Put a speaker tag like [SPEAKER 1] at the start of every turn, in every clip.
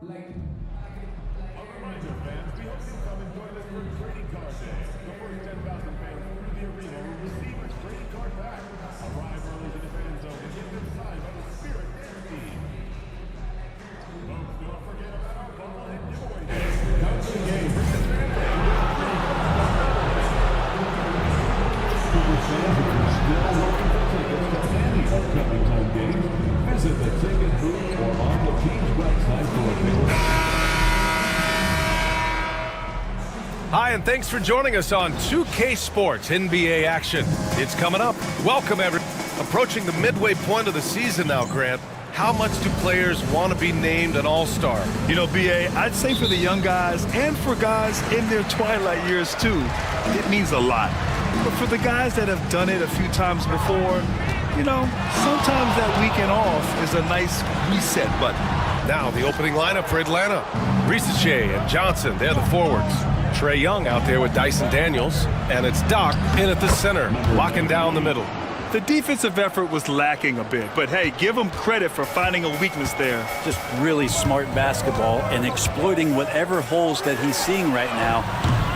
[SPEAKER 1] Reminder, fans, we hope you come and join us for Trading Card Day. The first 10,000 fans through the arena will receive a trading card back. Arrive early to the fan zone and get them signed by the Spirit Dance Team. Folks, don't forget about our bubblehead giveaway day. Come to the game. Bring the family. Super fans, if you're still looking for tickets to any upcoming home games, visit the ticket booth or on the team's website for available.
[SPEAKER 2] Hi, and thanks for joining us on 2K Sports NBA action. It's coming up. Welcome, everyone. Approaching the midway point of the season now, Grant. How much do players want to be named an all-star?
[SPEAKER 3] You know, B.A., I'd say for the young guys and for guys in their twilight years, too, it means a lot. But for the guys that have done it a few times before, you know, sometimes that weekend off is a nice reset button.
[SPEAKER 2] Now, the opening lineup for Atlanta. Shea and Johnson, they're the forwards. Trae Young out there with Dyson Daniels, and it's Doc in at the center, locking down the middle.
[SPEAKER 3] The defensive effort was lacking a bit, but hey, give him credit for finding a weakness there.
[SPEAKER 4] Just really smart basketball and exploiting whatever holes that he's seeing right now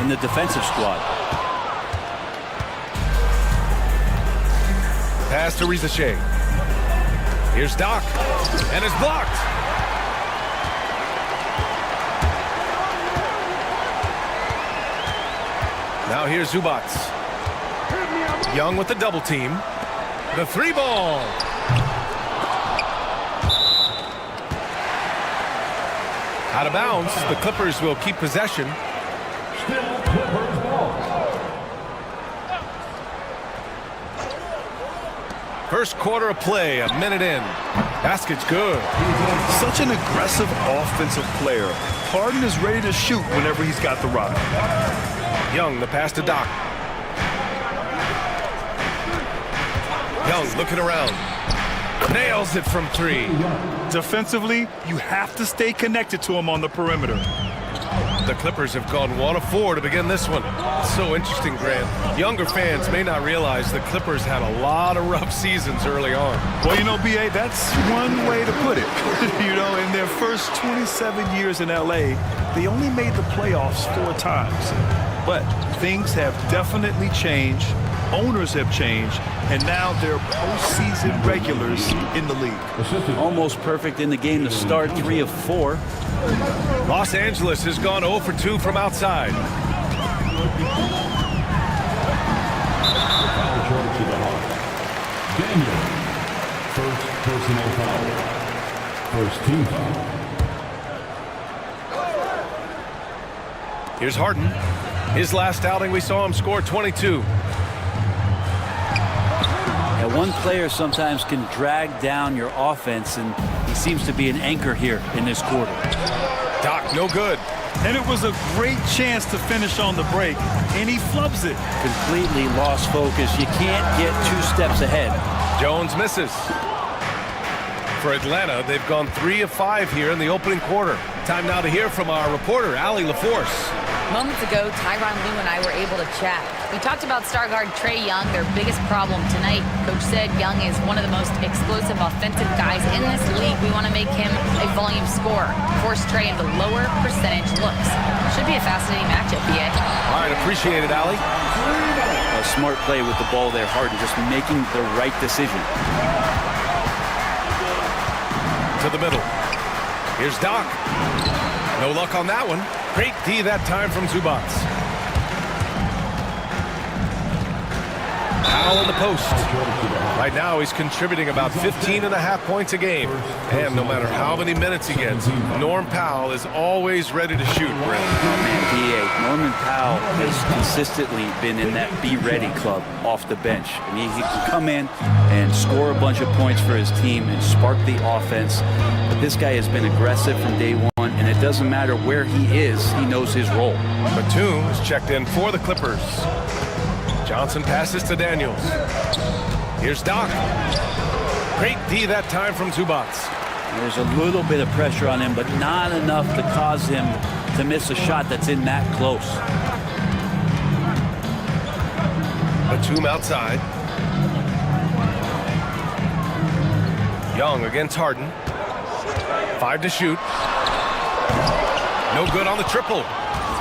[SPEAKER 4] in the defensive squad.
[SPEAKER 2] Pass to Shea. Here's Doc, and it's blocked. Now here's Zubac. Young with the double team. The three ball. Out of bounds. The Clippers will keep possession.
[SPEAKER 1] Still Clippers ball.
[SPEAKER 2] First quarter of play, a minute in. Basket's good.
[SPEAKER 3] Such an aggressive offensive player. Harden is ready to shoot whenever he's got the rock.
[SPEAKER 2] Young, the pass to Doc. Young looking around. Nails it from three.
[SPEAKER 3] Defensively, you have to stay connected to him on the perimeter.
[SPEAKER 2] The Clippers have gone 1 of 4 to begin this one. So interesting, Grant. Younger fans may not realize the Clippers had a lot of rough seasons early on.
[SPEAKER 3] Well, you know, B.A., that's one way to put it. You know, in their first 27 years in L.A., they only made the playoffs 4 times. But things have definitely changed. Owners have changed. And now they're postseason regulars in the league.
[SPEAKER 4] Almost perfect in the game to start, 3 of 4.
[SPEAKER 2] Los Angeles has gone 0 for 2 from outside.
[SPEAKER 1] Foul charge to the Hawks. Daniel, first personal foul. First team foul.
[SPEAKER 2] Here's Harden. His last outing, we saw him score 22.
[SPEAKER 4] And one player sometimes can drag down your offense, and he seems to be an anchor here in this quarter.
[SPEAKER 2] Doc, no good.
[SPEAKER 3] And it was a great chance to finish on the break, and he flubs it.
[SPEAKER 4] Completely lost focus. You can't get 2 steps ahead.
[SPEAKER 2] Jones misses. For Atlanta, they've gone 3 of 5 here in the opening quarter. Time now to hear from our reporter, Allie LaForce.
[SPEAKER 5] Moments ago, Tyronn Lue and I were able to chat. We talked about star guard Trae Young, their biggest problem tonight. Coach said Young is one of the most explosive offensive guys in this league. We want to make him a volume scorer, force Trae into lower percentage looks. Should be a fascinating matchup, B.A.
[SPEAKER 2] All right, appreciate it, Allie.
[SPEAKER 4] A smart play with the ball there, Harden, just making the right decision.
[SPEAKER 2] To the middle. Here's Doc. No luck on that one. Great D that time from Zubac. Powell in the post. Right now he's contributing about 15.5 points a game. And no matter how many minutes he gets, Norm Powell is always ready to shoot.
[SPEAKER 4] Oh, man, B.A. Norman Powell has consistently been in that be ready club off the bench. I mean, he can come in and score a bunch of points for his team and spark the offense. But this guy has been aggressive from day one, and it doesn't matter where he is, he knows his role.
[SPEAKER 2] Batum is checked in for the Clippers. Johnson passes to Daniels. Here's Doc. Great D that time from Zubac.
[SPEAKER 4] There's a little bit of pressure on him, but not enough to cause him to miss a shot that's in that close.
[SPEAKER 2] Batum outside. Young against Harden. 5 to shoot. No good on the triple.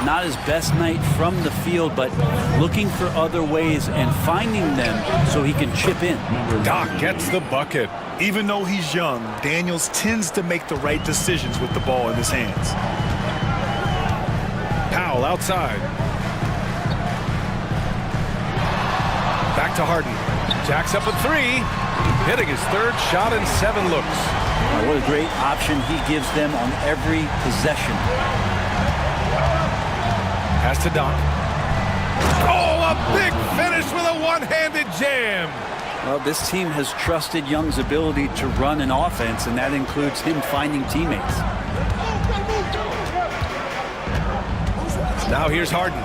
[SPEAKER 4] Not his best night from the field, but looking for other ways and finding them so he can chip in.
[SPEAKER 2] Doc gets the bucket.
[SPEAKER 3] Even though he's young, Daniels tends to make the right decisions with the ball in his hands.
[SPEAKER 2] Powell outside. Back to Harden. Jacks up a three. Hitting his third shot in 7 looks.
[SPEAKER 4] What a great option he gives them on every possession.
[SPEAKER 2] Pass to Doc. Oh, a big finish with a one-handed jam.
[SPEAKER 4] Well, this team has trusted Young's ability to run an offense, and that includes him finding teammates.
[SPEAKER 2] Now here's Harden.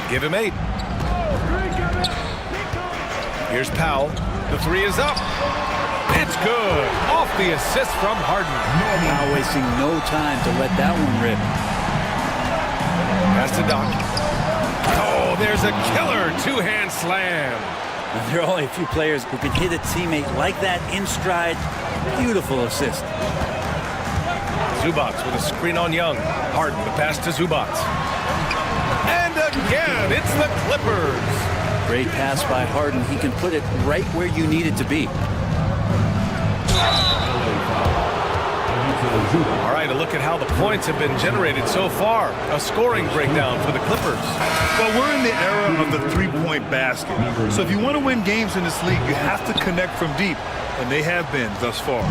[SPEAKER 2] Give him 8. Here's Powell. The 3 is up. It's good. Off the assist from Harden.
[SPEAKER 4] Now wasting no time to let that one rip.
[SPEAKER 2] Pass to Doc. Oh, there's a killer 2-hand slam.
[SPEAKER 4] Now, there are only a few players who can hit a teammate like that in stride. Beautiful assist.
[SPEAKER 2] Zubac with a screen on Young. Harden, the pass to Zubac. And again, it's the Clippers.
[SPEAKER 4] Great pass by Harden. He can put it right where you need it to be.
[SPEAKER 2] All right, a look at how the points have been generated so far. A scoring breakdown for the Clippers.
[SPEAKER 3] Well, we're in the era of the three-point basket. So if you want to win games in this league, you have to connect from deep, and they have been thus far.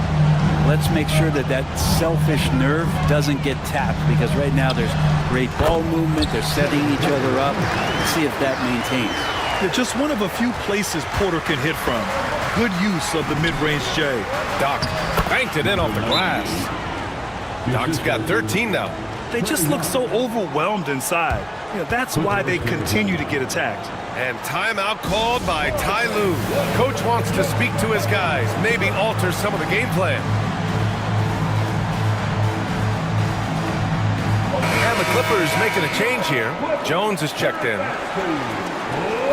[SPEAKER 4] Let's make sure that that selfish nerve doesn't get tapped, because right now there's great ball movement. They're setting each other up. Let's see if that maintains.
[SPEAKER 3] They're just one of a few places Porter can hit from. Good use of the mid-range J.
[SPEAKER 2] Doc banked it in off the glass. Doc's got 13 now.
[SPEAKER 3] They just look so overwhelmed inside. That's why they continue to get attacked.
[SPEAKER 2] And timeout called by Ty Lue. Coach wants to speak to his guys, maybe alter some of the game plan. And the Clippers making a change here. Jones is checked in.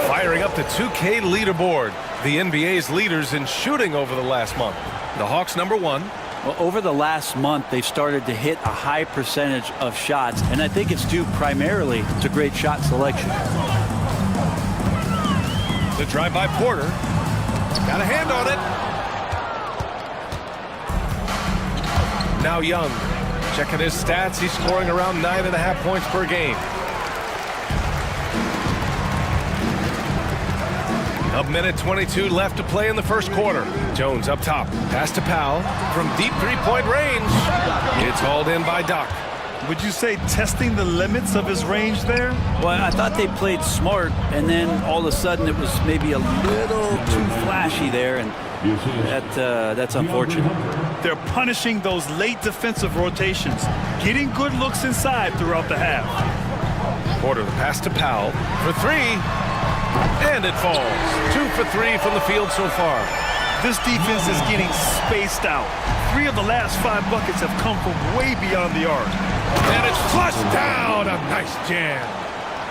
[SPEAKER 2] Firing up the 2K leaderboard. The NBA's leaders in shooting over the last month. The Hawks #1.
[SPEAKER 4] Well, over the last month, they've started to hit a high percentage of shots, and I think it's due primarily to great shot selection.
[SPEAKER 2] The drive by Porter. Got a hand on it. Now Young. Checking his stats, he's scoring around 9.5 points per game. A minute 22 left to play in the first quarter. Jones up top. Pass to Powell from deep three-point range. It's hauled in by Doc.
[SPEAKER 3] Would you say testing the limits of his range there?
[SPEAKER 4] Well, I thought they played smart, and then all of a sudden it was maybe a little too flashy there, and that's unfortunate.
[SPEAKER 3] They're punishing those late defensive rotations, getting good looks inside throughout the half.
[SPEAKER 2] Porter, the pass to Powell for 3. And it falls. 2 for 3 from the field so far.
[SPEAKER 3] This defense is getting spaced out. 3 of the last 5 buckets have come from way beyond the arc.
[SPEAKER 2] And it's flushed down. A nice jam.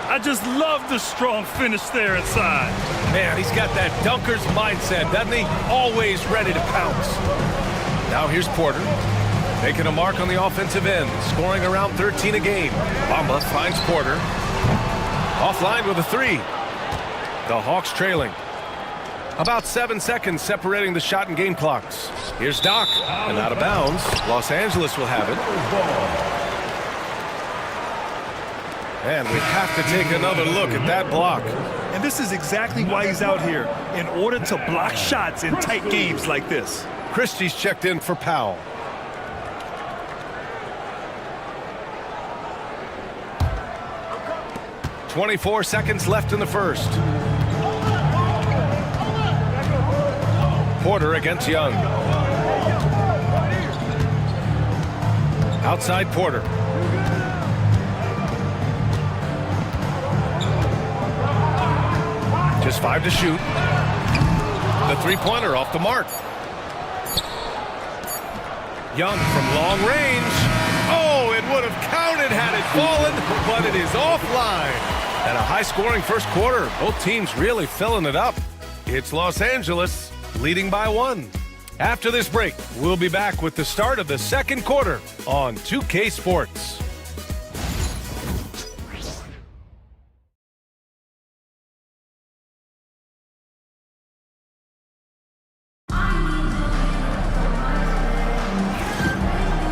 [SPEAKER 3] I just love the strong finish there inside.
[SPEAKER 2] Man, he's got that dunker's mindset, doesn't he? Always ready to pounce. Now here's Porter. Making a mark on the offensive end. Scoring around 13 a game. Bamba finds Porter. Offline with a 3. The Hawks trailing. About 7 seconds separating the shot and game clocks. Here's Doc, and out of bounds. Los Angeles will have it. And we have to take another look at that block.
[SPEAKER 3] And this is exactly why he's out here, in order to block shots in tight games like this.
[SPEAKER 2] Christie's checked in for Powell. .24 seconds left in the first. Porter against Young. Outside Porter. Just 5 to shoot. The three-pointer off the mark. Young from long range. Oh, it would have counted had it fallen, but it is offline. And a high-scoring first quarter. Both teams really filling it up. It's Los Angeles leading by 1. After this break, we'll be back with the start of the second quarter on 2K Sports.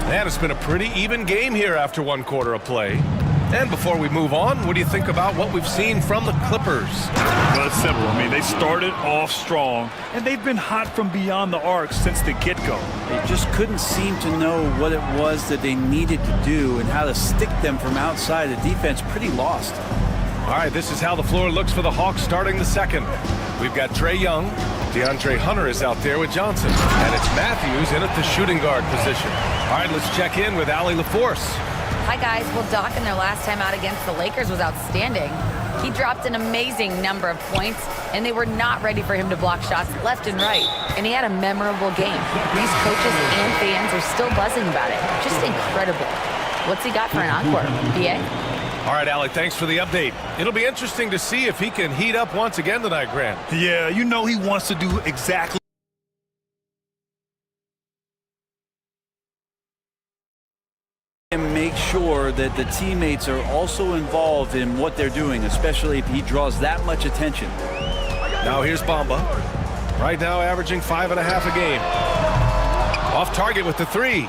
[SPEAKER 2] And it's been a pretty even game here after one quarter of play. And before we move on, what do you think about what we've seen from the Clippers?
[SPEAKER 3] Well, it's simple. I mean, they started off strong, and they've been hot from beyond the arc since the get-go.
[SPEAKER 4] They just couldn't seem to know what it was that they needed to do and how to stick them from outside. The defense pretty lost.
[SPEAKER 2] All right, this is how the floor looks for the Hawks starting the second. We've got Trae Young. DeAndre Hunter is out there with Johnson. And it's Matthews in at the shooting guard position. All right, let's check in with Allie LaForce.
[SPEAKER 5] Hi, guys. Well, Doc, in their last time out against the Lakers was outstanding. He dropped an amazing number of points, and they were not ready for him to block shots left and right. And he had a memorable game. These coaches and fans are still buzzing about it. Just incredible. What's he got for an encore? BA?
[SPEAKER 2] All right, Allie, thanks for the update. It'll be interesting to see if he can heat up once again tonight, Grant.
[SPEAKER 3] Yeah, you know he wants to do exactly
[SPEAKER 4] And make sure that the teammates are also involved in what they're doing, especially if he draws that much attention.
[SPEAKER 2] Now here's Bamba. Right now averaging 5.5 a game. Off target with the three.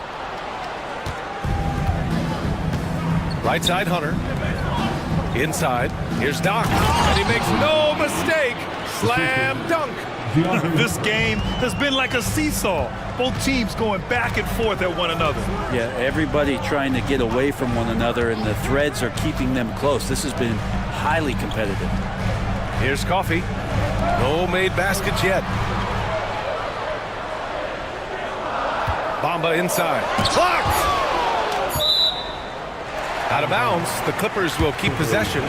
[SPEAKER 2] Right side, Hunter. Inside. Here's Doc. And he makes no mistake. Slam dunk.
[SPEAKER 3] This game has been like a seesaw. Both teams going back and forth at one another.
[SPEAKER 4] Yeah, everybody trying to get away from one another, and the threads are keeping them close. This has been highly competitive.
[SPEAKER 2] Here's Coffee. No made baskets yet. Bamba inside. Blocked! Out of bounds. The Clippers will keep possession.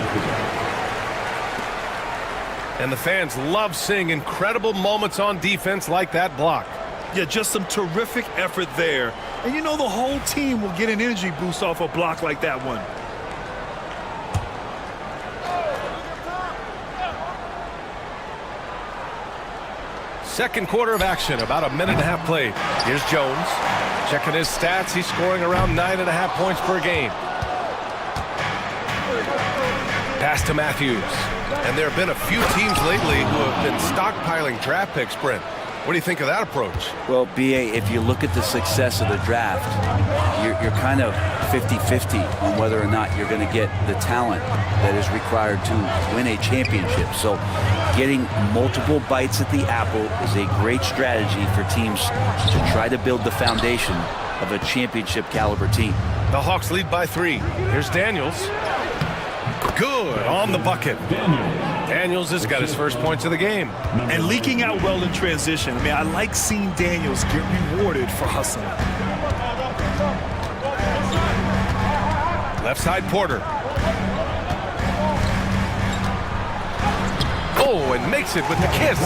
[SPEAKER 2] And the fans love seeing incredible moments on defense like that block.
[SPEAKER 3] Yeah, just some terrific effort there. And you know the whole team will get an energy boost off a block like that one.
[SPEAKER 2] Second quarter of action, about a minute and a half played. Here's Jones. Checking his stats, he's scoring around 9.5 points per game. Pass to Matthews. And there have been a few teams lately who have been stockpiling draft picks, Brent. What do you think of that approach?
[SPEAKER 4] Well, BA, if you look at the success of the draft, you're kind of 50-50 on whether or not you're going to get the talent that is required to win a championship. So getting multiple bites at the apple is a great strategy for teams to try to build the foundation of a championship caliber team.
[SPEAKER 2] The Hawks lead by 3. Here's Daniels. Good on the bucket. Daniels has got his first points of the game.
[SPEAKER 3] And leaking out well in transition. I mean, I like seeing Daniels get rewarded for hustling.
[SPEAKER 2] Left side, Porter. Oh, and makes it with the kiss.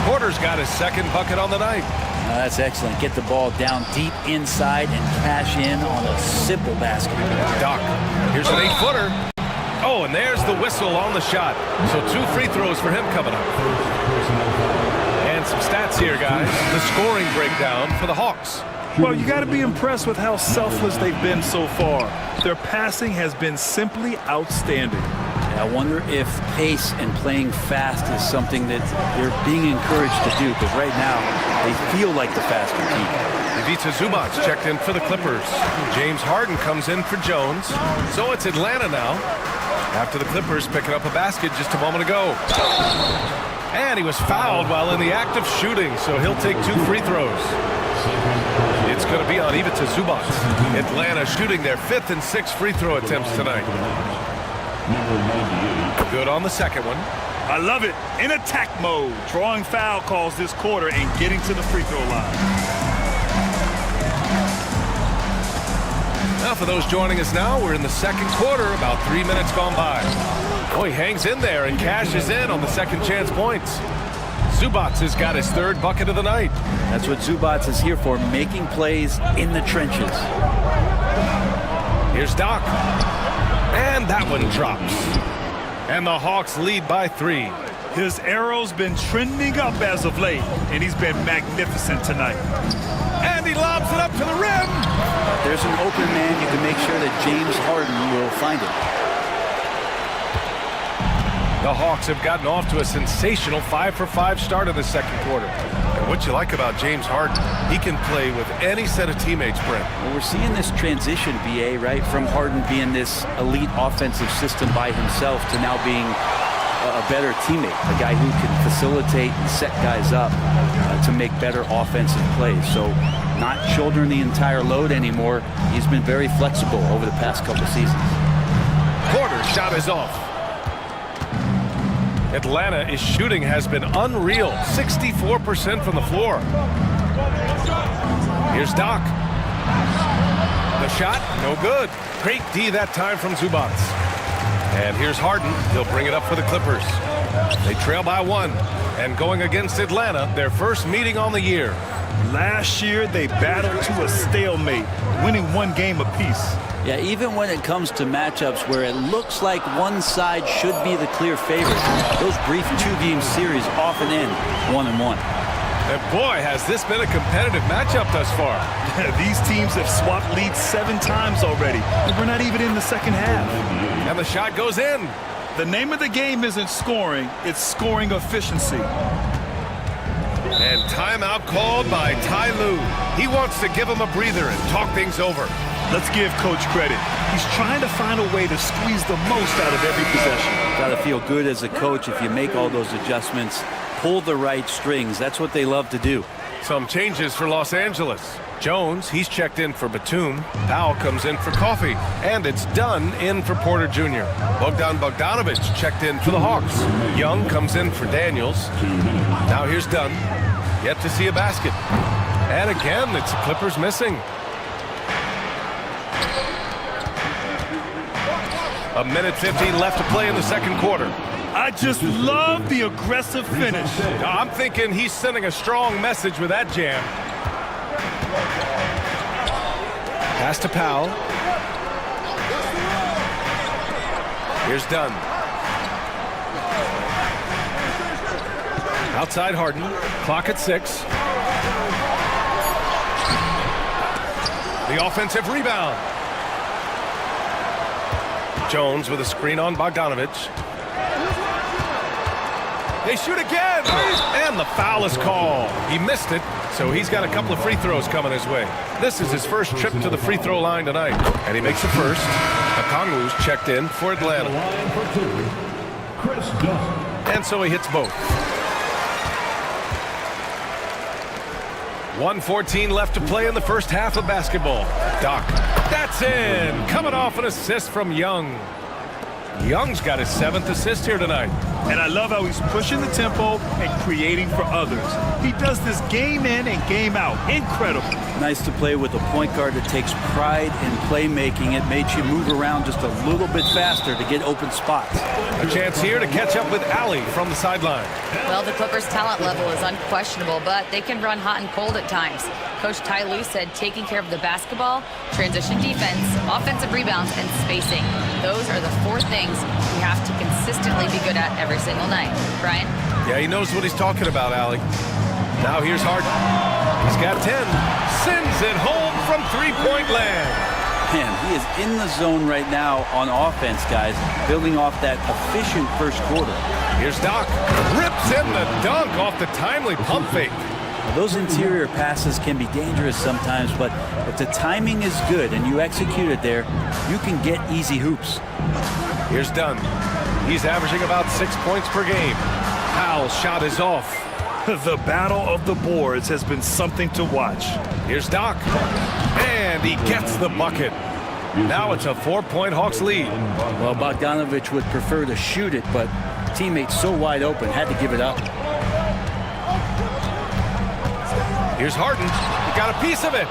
[SPEAKER 2] Porter's got his second bucket on the night.
[SPEAKER 4] That's excellent. Get the ball down deep inside and cash in on a simple basket.
[SPEAKER 2] Doc, here's an 8-footer. Oh, and there's the whistle on the shot. So 2 free throws for him coming up. And some stats here, guys. The scoring breakdown for the Hawks.
[SPEAKER 3] Well, you got to be impressed with how selfless they've been so far. Their passing has been simply outstanding.
[SPEAKER 4] I wonder if pace and playing fast is something that they're being encouraged to do, because right now they feel like the faster team.
[SPEAKER 2] Ivica Zubac checked in for the Clippers. James Harden comes in for Jones. So it's Atlanta now, after the Clippers picking up a basket just a moment ago. And he was fouled while in the act of shooting, so he'll take 2 free throws. It's going to be on Ivica Zubac. Atlanta shooting their 5th and 6th free throw attempts tonight. Good on the second one.
[SPEAKER 3] I love it. In attack mode, drawing foul calls this quarter and getting to the free throw line.
[SPEAKER 2] Now, for those joining us now, we're in the second quarter, about 3 minutes gone by. Oh, he hangs in there and cashes in on the second chance points. Zubac has got his 3rd bucket of the night.
[SPEAKER 4] That's what Zubac is here for, making plays in the trenches.
[SPEAKER 2] Here's Doc. And that one drops. And the Hawks lead by 3.
[SPEAKER 3] His arrow's been trending up as of late, and he's been magnificent tonight.
[SPEAKER 2] And he lobs it up to the rim.
[SPEAKER 4] If there's an open man, you can make sure that James Harden will find it.
[SPEAKER 2] The Hawks have gotten off to a sensational 5-for-5 start in the second quarter. And what you like about James Harden, he can play with any set of teammates, Brent.
[SPEAKER 4] Well, we're seeing this transition, BA, right, from Harden being this elite offensive system by himself to now being a better teammate, a guy who can facilitate and set guys up to make better offensive plays. So not shouldering the entire load anymore. He's been very flexible over the past couple seasons.
[SPEAKER 2] Porter's shot is off. Atlanta's shooting has been unreal, 64% from the floor. Here's Doc. The shot, no good. Great D that time from Zubac. And here's Harden. He'll bring it up for the Clippers. They trail by 1. And going against Atlanta, their first meeting on the year.
[SPEAKER 3] Last year, they battled to a stalemate, winning 1 game apiece.
[SPEAKER 4] Yeah, even when it comes to matchups where it looks like one side should be the clear favorite, those brief 2-game series often end 1-1.
[SPEAKER 2] And boy, has this been a competitive matchup thus far.
[SPEAKER 3] These teams have swapped leads 7 times already, and we're not even in the second half.
[SPEAKER 2] And the shot goes in.
[SPEAKER 3] The name of the game isn't scoring, it's scoring efficiency.
[SPEAKER 2] And timeout called by Ty Lue. He wants to give him a breather and talk things over.
[SPEAKER 3] Let's give Coach credit. He's trying to find a way to squeeze the most out of every possession.
[SPEAKER 4] Got to feel good as a coach if you make all those adjustments, pull the right strings. That's what they love to do.
[SPEAKER 2] Some changes for Los Angeles. Jones, he's checked in for Batum. Powell comes in for Coffee. And it's Dunn in for Porter Jr. Bogdanovich checked in for the Hawks. Young comes in for Daniels. Now here's Dunn. Yet to see a basket. And again, it's the Clippers missing. A minute 15 left to play in the second quarter.
[SPEAKER 3] I just love the aggressive finish.
[SPEAKER 2] I'm thinking he's sending a strong message with that jam. Pass to Powell. Here's Dunn. Outside Harden. Clock at 6. The offensive rebound. Jones with a screen on Bogdanovich. They shoot again, and the foul is called. He missed it, so he's got a couple of free throws coming his way. This is his first trip to the free throw line tonight, and he makes the first. Okongwu's checked in for Atlanta. And so he hits both. 1:14 left to play in the first half of basketball. Doc, that's in. Coming off an assist from Young. Young's got his 7th assist here tonight.
[SPEAKER 3] And I love how he's pushing the tempo and creating for others. He does this game in and game out. Incredible.
[SPEAKER 4] Nice to play with a point guard that takes pride in playmaking. It makes you move around just a little bit faster to get open spots.
[SPEAKER 2] A chance here to catch up with Allie from the sideline.
[SPEAKER 5] Well, the Clippers' talent level is unquestionable, but they can run hot and cold at times. Coach Ty Lue said taking care of the basketball, transition defense, offensive rebounds, and spacing. Those are the 4 things we have to consistently be good at every single night. Brian?
[SPEAKER 2] Yeah, he knows what he's talking about, Allie. Now here's Harden. He's got 10. Sends it home from 3-point land.
[SPEAKER 4] Man, he is in the zone right now on offense, guys, building off that efficient first quarter.
[SPEAKER 2] Here's Doc. Rips in the dunk off the timely pump fake.
[SPEAKER 4] Now, those interior passes can be dangerous sometimes, but if the timing is good and you execute it there, you can get easy hoops.
[SPEAKER 2] Here's Dunn. He's averaging about 6 points per game. Powell's shot is off.
[SPEAKER 3] The battle of the boards has been something to watch.
[SPEAKER 2] Here's Doc. And he gets the bucket. Now it's a 4-point Hawks lead.
[SPEAKER 4] Well, Bogdanovich would prefer to shoot it, but teammates so wide open, had to give it up.
[SPEAKER 2] Here's Harden. He got a piece of it.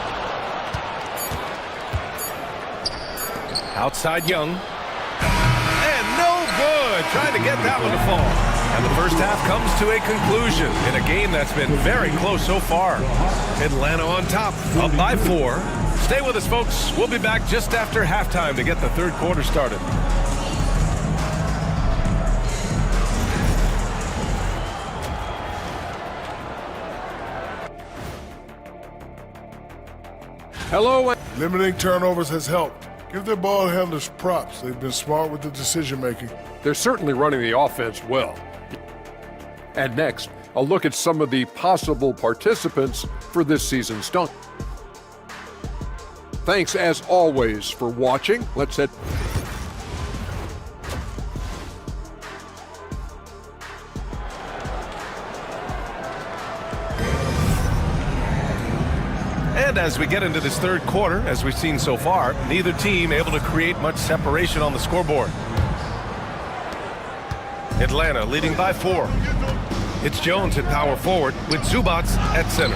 [SPEAKER 2] Outside Young. And no good. Trying to get that one to fall. And the first half comes to a conclusion in a game that's been very close so far. Atlanta on top, up by 4. Stay with us, folks. We'll be back just after halftime to get the third quarter started.
[SPEAKER 6] Hello.
[SPEAKER 7] Limiting turnovers has helped. Give their ball handlers props. They've been smart with the decision-making.
[SPEAKER 6] They're certainly running the offense well. And next, a look at some of the possible participants for this season's dunk. Thanks, as always, for watching. Let's head.
[SPEAKER 2] And as we get into this third quarter, as we've seen so far, neither team able to create much separation on the scoreboard. Atlanta leading by 4. It's Jones at power forward with Zubac at center.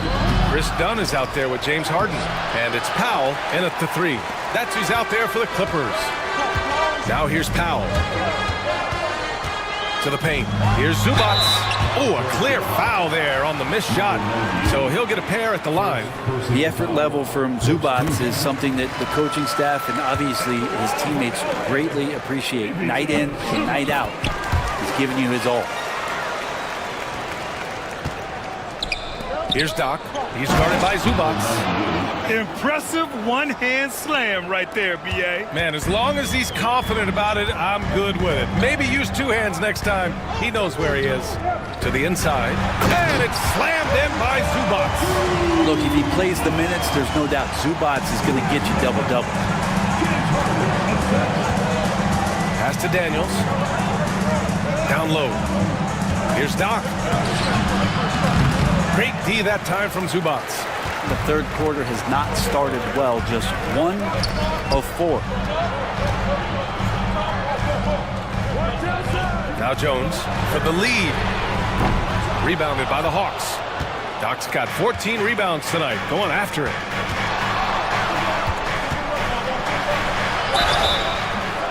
[SPEAKER 2] Chris Dunn is out there with James Harden. And it's Powell in at the 3. That's who's out there for the Clippers. Now here's Powell. To the paint. Here's Zubac. Oh, a clear foul there on the missed shot. So he'll get a pair at the line.
[SPEAKER 4] The effort level from Zubac is something that the coaching staff and obviously his teammates greatly appreciate. Night in and night out. He's giving you his all.
[SPEAKER 2] Here's Doc. He's guarded by Zubac.
[SPEAKER 3] Impressive one-hand slam right there, B.A.
[SPEAKER 2] Man, as long as he's confident about it, I'm good with it. Maybe use 2 hands next time. He knows where he is. To the inside. And it's slammed in by Zubac.
[SPEAKER 4] Look, if he plays the minutes, there's no doubt Zubac is going to get you double-double.
[SPEAKER 2] Pass to Daniels. Down low. Here's Doc. Great D that time from Zubac.
[SPEAKER 4] The third quarter has not started well, just 1 of 4.
[SPEAKER 2] Now Jones for the lead. Rebounded by the Hawks. Doc's got 14 rebounds tonight, going after it.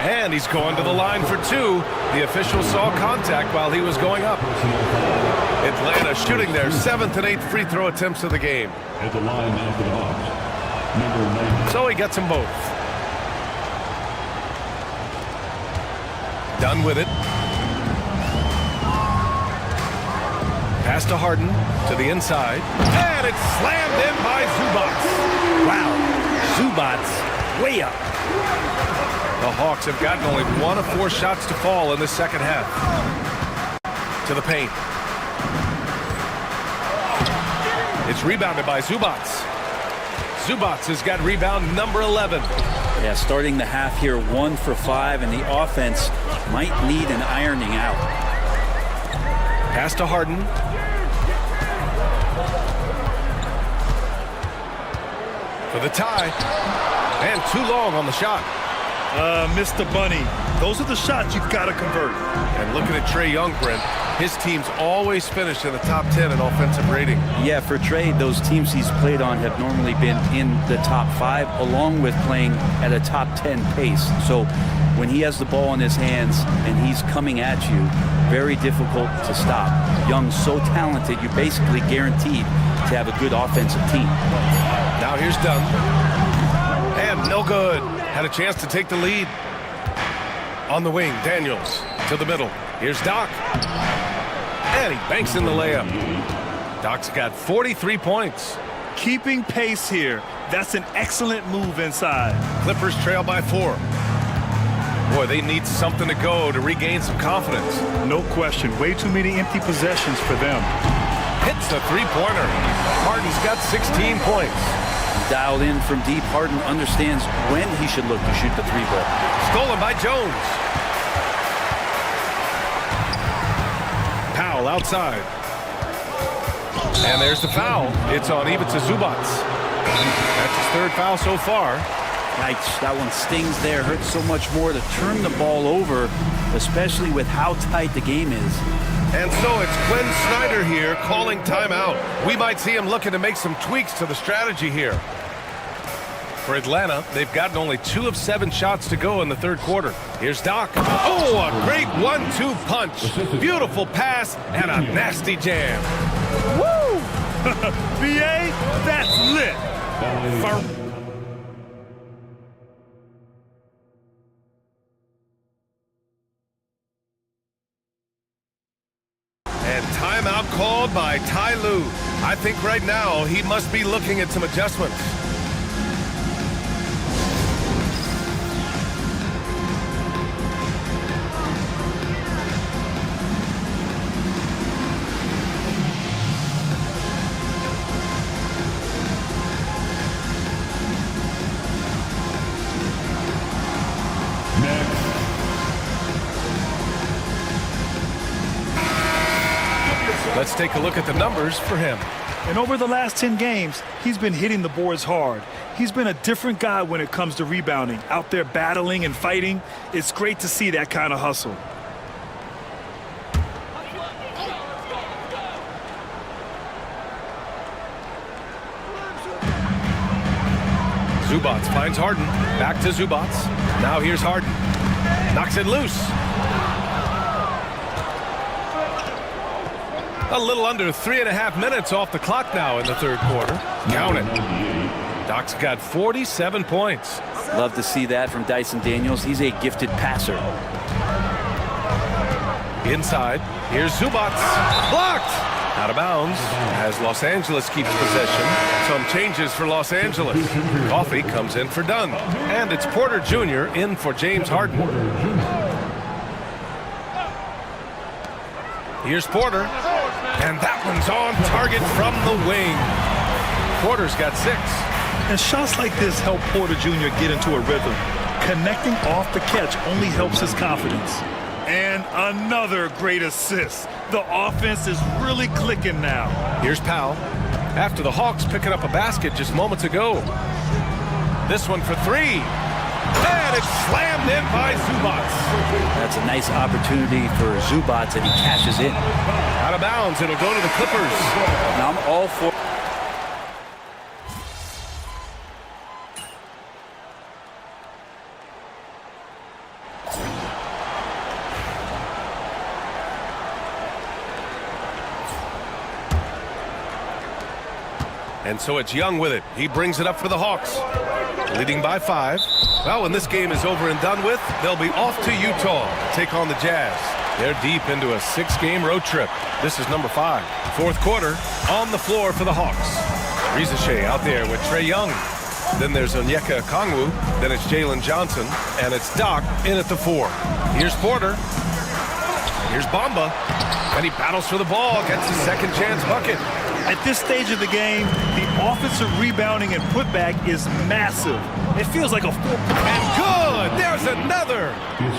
[SPEAKER 2] And he's going to the line for 2. The official saw contact while he was going up. Atlanta shooting their 7th and 8th free throw attempts of the game.
[SPEAKER 1] At the line now for the Hawks. Number 9.
[SPEAKER 2] So he gets them both. Done with it. Pass to Harden, to the inside. And it's slammed in by Zubac.
[SPEAKER 3] Wow. Zubac way up.
[SPEAKER 2] The Hawks have gotten only 1 of 4 shots to fall in the second half. To the paint. It's rebounded by Zubac. Zubac has got rebound number 11.
[SPEAKER 4] Yeah, starting the half here 1 for 5, and the offense might need an ironing out.
[SPEAKER 2] Pass to Harden. For the tie. And too long on the shot.
[SPEAKER 3] Mr. Bunny, those are the shots you've got to convert.
[SPEAKER 2] And looking at Trae Young, Brent, his team's always finished in the top 10 in offensive rating.
[SPEAKER 4] Yeah, for Trae, those teams he's played on have normally been in the top 5, along with playing at a top 10 pace. So when he has the ball in his hands and he's coming at you, very difficult to stop. Young's so talented, you're basically guaranteed to have a good offensive team.
[SPEAKER 2] Now here's Dunn. And no good. Had a chance to take the lead. On the wing, Daniels to the middle. Here's Doc. And he banks in the layup. Doc's got 43 points.
[SPEAKER 3] Keeping pace here. That's an excellent move inside.
[SPEAKER 2] Clippers trail by 4. Boy, they need something to go to regain some confidence.
[SPEAKER 3] No question. Way too many empty possessions for them.
[SPEAKER 2] Hits the 3-pointer. Harden's got 16 points.
[SPEAKER 4] Dialed in from deep, Harden understands when he should look to shoot the 3-ball.
[SPEAKER 2] Stolen by Jones. Powell outside. And there's the foul. It's on Ivica Zubac. That's his 3rd foul so far.
[SPEAKER 4] Yikes, that one stings there. Hurts so much more to turn the ball over, especially with how tight the game is.
[SPEAKER 2] And so it's Quinn Snyder here calling timeout. We might see him looking to make some tweaks to the strategy here. For Atlanta, they've gotten only 2 of 7 shots to go in the third quarter. Here's Doc. Oh, a great 1-2 punch. Beautiful pass and a nasty jam.
[SPEAKER 3] Woo! B.A., that's lit.
[SPEAKER 2] And timeout called by Ty Lue. I think right now he must be looking at some adjustments. let's take a look at the numbers for him.
[SPEAKER 3] And over the last 10 games, he's been hitting the boards hard. He's been a different guy when it comes to rebounding, out there battling and fighting. It's great to see that kind of hustle.
[SPEAKER 2] Zubats finds Harden. Back to Zubats. Now here's Harden. Knocks it loose. A little under 3.5 minutes off the clock now in the third quarter. Count it. Doc's got 47 points.
[SPEAKER 4] Love to see that from Dyson Daniels. He's a gifted passer.
[SPEAKER 2] Inside. Here's Zubats. Blocked. Out of bounds as Los Angeles keeps possession. Some changes for Los Angeles. Coffey comes in for Dunn. And it's Porter Jr. in for James Harden. Here's Porter. And that one's on target from the wing. Porter's got 6.
[SPEAKER 3] And shots like this help Porter Jr. get into a rhythm. Connecting off the catch only helps his confidence. And another great assist. The offense is really clicking now.
[SPEAKER 2] Here's Powell. After the Hawks picking up a basket just moments ago. This one for 3. And it's slammed in by Zubats.
[SPEAKER 4] That's a nice opportunity for Zubats, and he cashes in.
[SPEAKER 2] Out of bounds. It'll go to the Clippers.
[SPEAKER 4] Now I'm all for...
[SPEAKER 2] And so it's Young with it. He brings it up for the Hawks. Leading by 5. Well, when this game is over and done with, they'll be off to Utah to take on the Jazz. They're deep into a 6-game road trip. This is number 5. Fourth quarter, on the floor for the Hawks. Rizachet out there with Trae Young. Then there's Onyeka Okongwu. Then it's Jalen Johnson. And it's Doc in at the 4. Here's Porter. Here's Bamba. And he battles for the ball, gets his second chance bucket.
[SPEAKER 3] At this stage of the game, the offensive rebounding and putback is massive. It feels like a 4.
[SPEAKER 2] And good! There's another!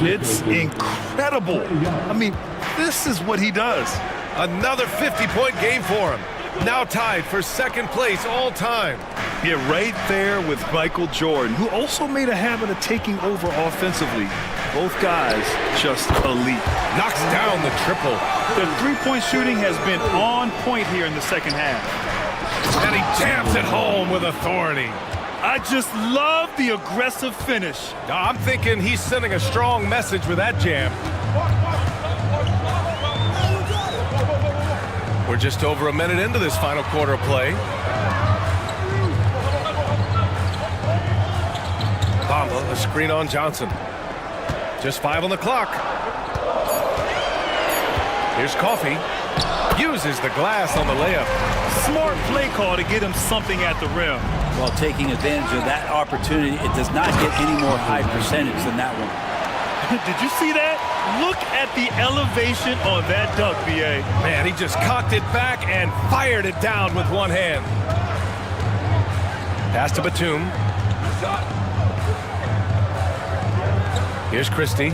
[SPEAKER 3] It's incredible. I mean, this is what he does.
[SPEAKER 2] Another 50-point game for him. Now tied for second place all time.
[SPEAKER 3] Yeah, right there with Michael Jordan, who also made a habit of taking over offensively. Both guys just elite.
[SPEAKER 2] Knocks down the triple.
[SPEAKER 3] The three-point shooting has been on point here in the second half.
[SPEAKER 2] And he jams it home with authority.
[SPEAKER 3] I just love the aggressive finish.
[SPEAKER 2] I'm thinking he's sending a strong message with that jam. We're just over a minute into this final quarter of play. Bamba, a screen on Johnson. Just 5 on the clock. Here's Coffey. Uses the glass on the layup.
[SPEAKER 3] Smart play call to get him something at the rim.
[SPEAKER 4] While taking advantage of that opportunity, it does not get any more high percentage than that one.
[SPEAKER 3] Did you see that? Look at the elevation on that dunk, B.A.
[SPEAKER 2] Man, he just cocked it back and fired it down with one hand. Pass to Batum. Here's Christie.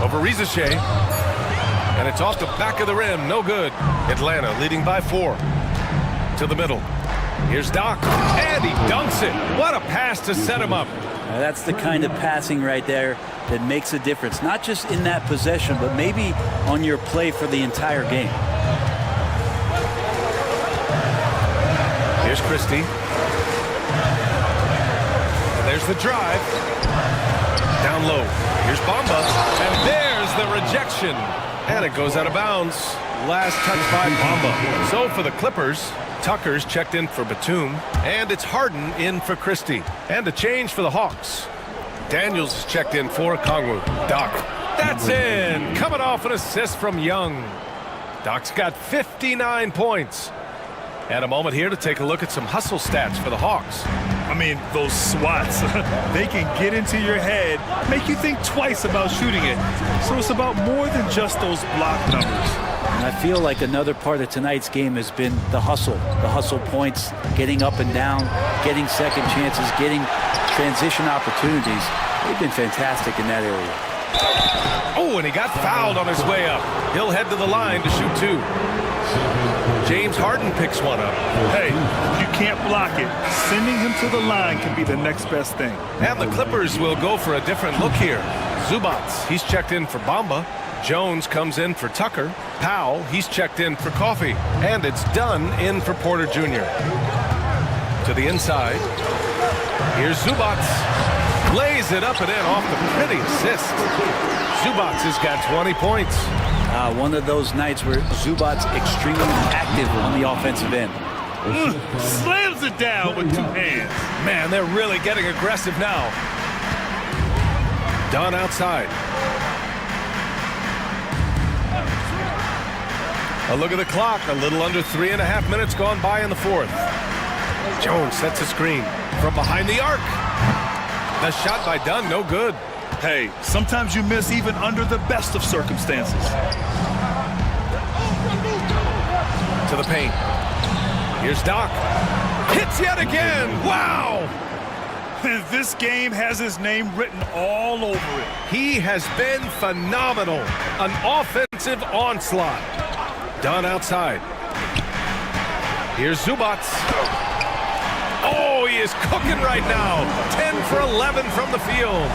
[SPEAKER 2] Over Rizachet. And it's off the back of the rim. No good. Atlanta leading by 4. To the middle. Here's Doc. And he dunks it. What a pass to set him up.
[SPEAKER 4] Now that's the kind of passing right there that makes a difference. Not just in that possession, but maybe on your play for the entire game.
[SPEAKER 2] Here's Christie. And there's the drive. Down low. Here's Bamba. And there's the rejection. And it goes out of bounds. Last touch by Bamba. So for the Clippers, Tucker's checked in for Batum. And it's Harden in for Christie. And a change for the Hawks. Daniels is checked in for Okongwu. Doc. That's in. Coming off an assist from Young. Doc's got 59 points. And a moment here to take a look at some hustle stats for the Hawks.
[SPEAKER 3] I mean, those swats, they can get into your head, make you think twice about shooting it. So it's about more than just those block numbers.
[SPEAKER 4] And I feel like another part of tonight's game has been the hustle points, getting up and down, getting second chances, getting transition opportunities. They've been fantastic in that area.
[SPEAKER 2] Oh, Oh, and he got fouled on his way up. He'll head to the line to shoot 2. James Harden picks one up.
[SPEAKER 3] Hey, you can't block it. Sending him to the line can be the next best thing.
[SPEAKER 2] And the Clippers will go for a different look here. Zubac, he's checked in for Bamba. Jones comes in for Tucker. Powell, he's checked in for Coffee. And it's Dunn in for Porter Jr. To the inside. Here's Zubac. Lays it up and in off the pretty assist. Zubac has got 20 points.
[SPEAKER 4] One of those nights where Zubac's extremely active on the offensive end.
[SPEAKER 3] Slams it down with 2 hands.
[SPEAKER 2] Man, they're really getting aggressive now. Dunn outside. A look at the clock. A little under 3.5 minutes gone by in the 4th. Jones sets a screen from behind the arc. The shot by Dunn, no good.
[SPEAKER 3] Hey, sometimes you miss even under the best of circumstances.
[SPEAKER 2] To the paint. Here's Doc. Hits yet again. Wow.
[SPEAKER 3] This game has his name written all over it.
[SPEAKER 2] He has been phenomenal. An offensive onslaught. Dunn outside. Here's Zubac. Oh, he is cooking right now. 10 for 11 from the field.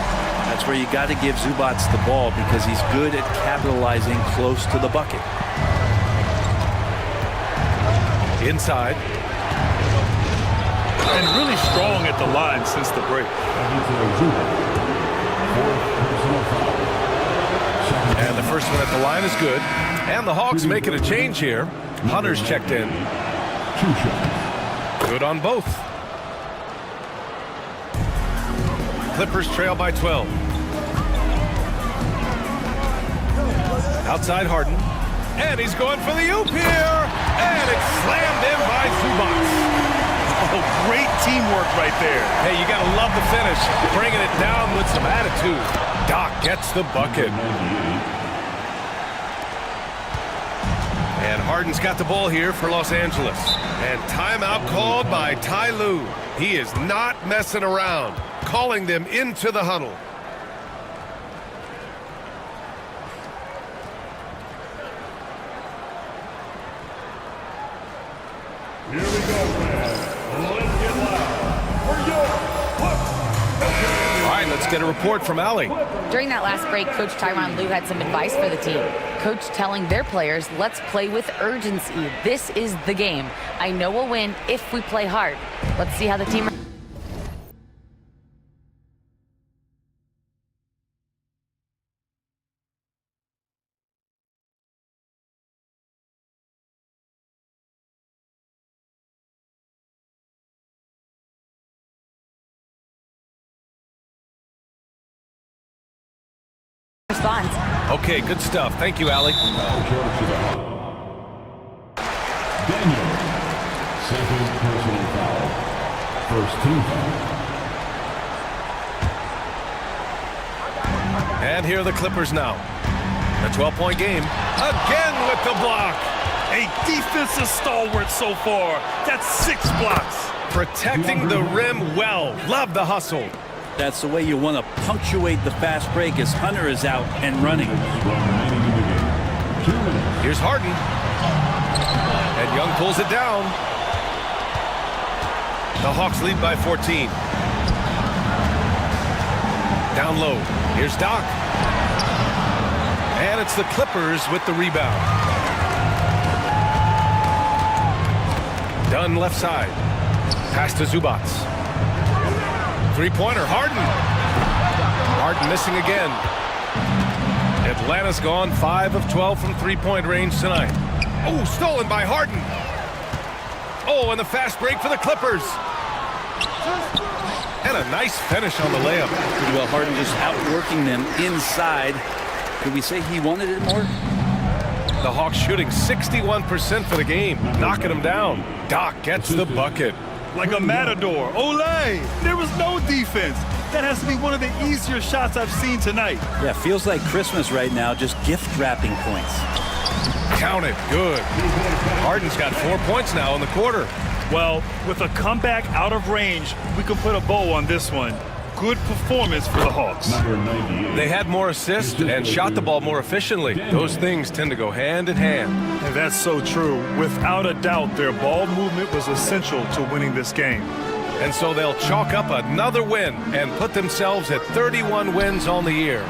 [SPEAKER 4] That's where you got to give Zubac the ball because he's good at capitalizing close to the bucket.
[SPEAKER 2] Inside.
[SPEAKER 3] And really strong at the line since the break.
[SPEAKER 2] And the first one at the line is good. And the Hawks making a change here. Hunter's checked in. Good on both. Clippers trail by 12. Outside Harden. And he's going for the oop here. And it's slammed in by Zubac.
[SPEAKER 3] Oh, great teamwork right there.
[SPEAKER 2] Hey, you got to love the finish. Bringing it down with some attitude. Doc gets the bucket. And Harden's got the ball here for Los Angeles. And timeout called by Ty Lue. He is not messing around. Calling them into the huddle.
[SPEAKER 1] Here we go, man. Let's get loud. For your
[SPEAKER 2] All right, let's get a report from Allie.
[SPEAKER 5] During that last break, Coach Tyronn Lue had some advice for the team. Coach telling their players, let's play with urgency. This is the game. I know we'll win if we play hard. Let's see how the team... responds.
[SPEAKER 2] Okay, good stuff. Thank you, Allie.
[SPEAKER 1] Daniel, second personal foul. First team foul.
[SPEAKER 2] And here are the Clippers now. A 12-point game. Again with the block.
[SPEAKER 3] A defensive stalwart so far. That's 6 blocks.
[SPEAKER 2] Protecting the rim well. Love the hustle.
[SPEAKER 4] That's the way you want to punctuate the fast break as Hunter is out and running.
[SPEAKER 2] Here's Harden. And Young pulls it down. The Hawks lead by 14. Down low. Here's Doc. And it's the Clippers with the rebound. Dunn left side. Pass to Zubac. Three-pointer, Harden. Harden missing again. Atlanta's gone 5 of 12 from three-point range tonight. Oh, stolen by Harden. Oh, and the fast break for the Clippers. And a nice finish on the layup.
[SPEAKER 4] Well, Harden just outworking them inside. Could we say he wanted it more?
[SPEAKER 2] The Hawks shooting 61% for the game, knocking them down. Doc gets the bucket.
[SPEAKER 3] Like a matador. Olay! There was no defense. That has to be one of the easier shots I've seen tonight.
[SPEAKER 4] Yeah, feels like Christmas right now, just gift wrapping points.
[SPEAKER 2] Count it, good. Harden's got 4 points now in the quarter.
[SPEAKER 3] Well, with a comeback out of range, we can put a bow on this one. good performance for the Hawks.
[SPEAKER 2] They had more assists and shot the ball more efficiently. Those things tend to go hand in hand.
[SPEAKER 3] And that's so true. Without a doubt, their ball movement was essential to winning this game.
[SPEAKER 2] And so they'll chalk up another win and put themselves at 31 wins on the year.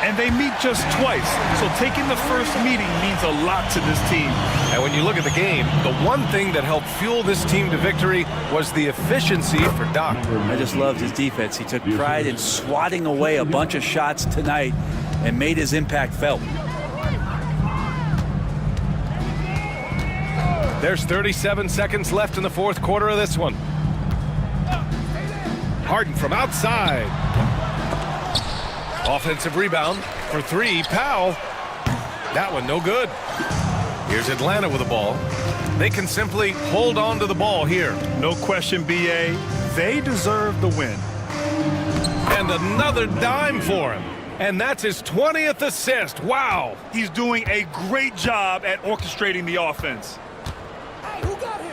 [SPEAKER 3] And they meet just twice, so taking the first meeting means a lot to this team.
[SPEAKER 2] And when you look at the game, the one thing that helped fuel this team to victory was the efficiency for Doc.
[SPEAKER 4] I just loved his defense. He took pride in swatting away a bunch of shots tonight and made his impact felt.
[SPEAKER 2] There's 37 seconds left in the fourth quarter of this one. Harden from outside. Offensive rebound for three. Powell. That one no good. Here's Atlanta with the ball. They can simply hold on to the ball here.
[SPEAKER 3] No question, B.A. They deserve the win.
[SPEAKER 2] And another dime for him. And that's his 20th assist. Wow.
[SPEAKER 3] He's doing a great job at orchestrating the offense.
[SPEAKER 1] Hey, who got here?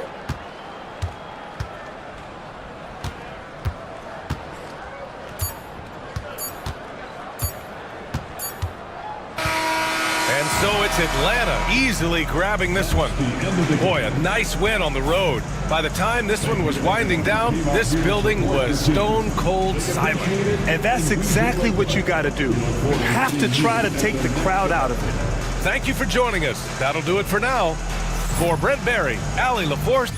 [SPEAKER 2] And so it's Atlanta easily grabbing this one. Boy, a nice win on the road. By the time this one was winding down, this building was stone cold silent.
[SPEAKER 3] And that's exactly what you got to do. You have to try to take the crowd out of it.
[SPEAKER 2] Thank you for joining us. That'll do it for now. For Brent Barry, Allie LaForce.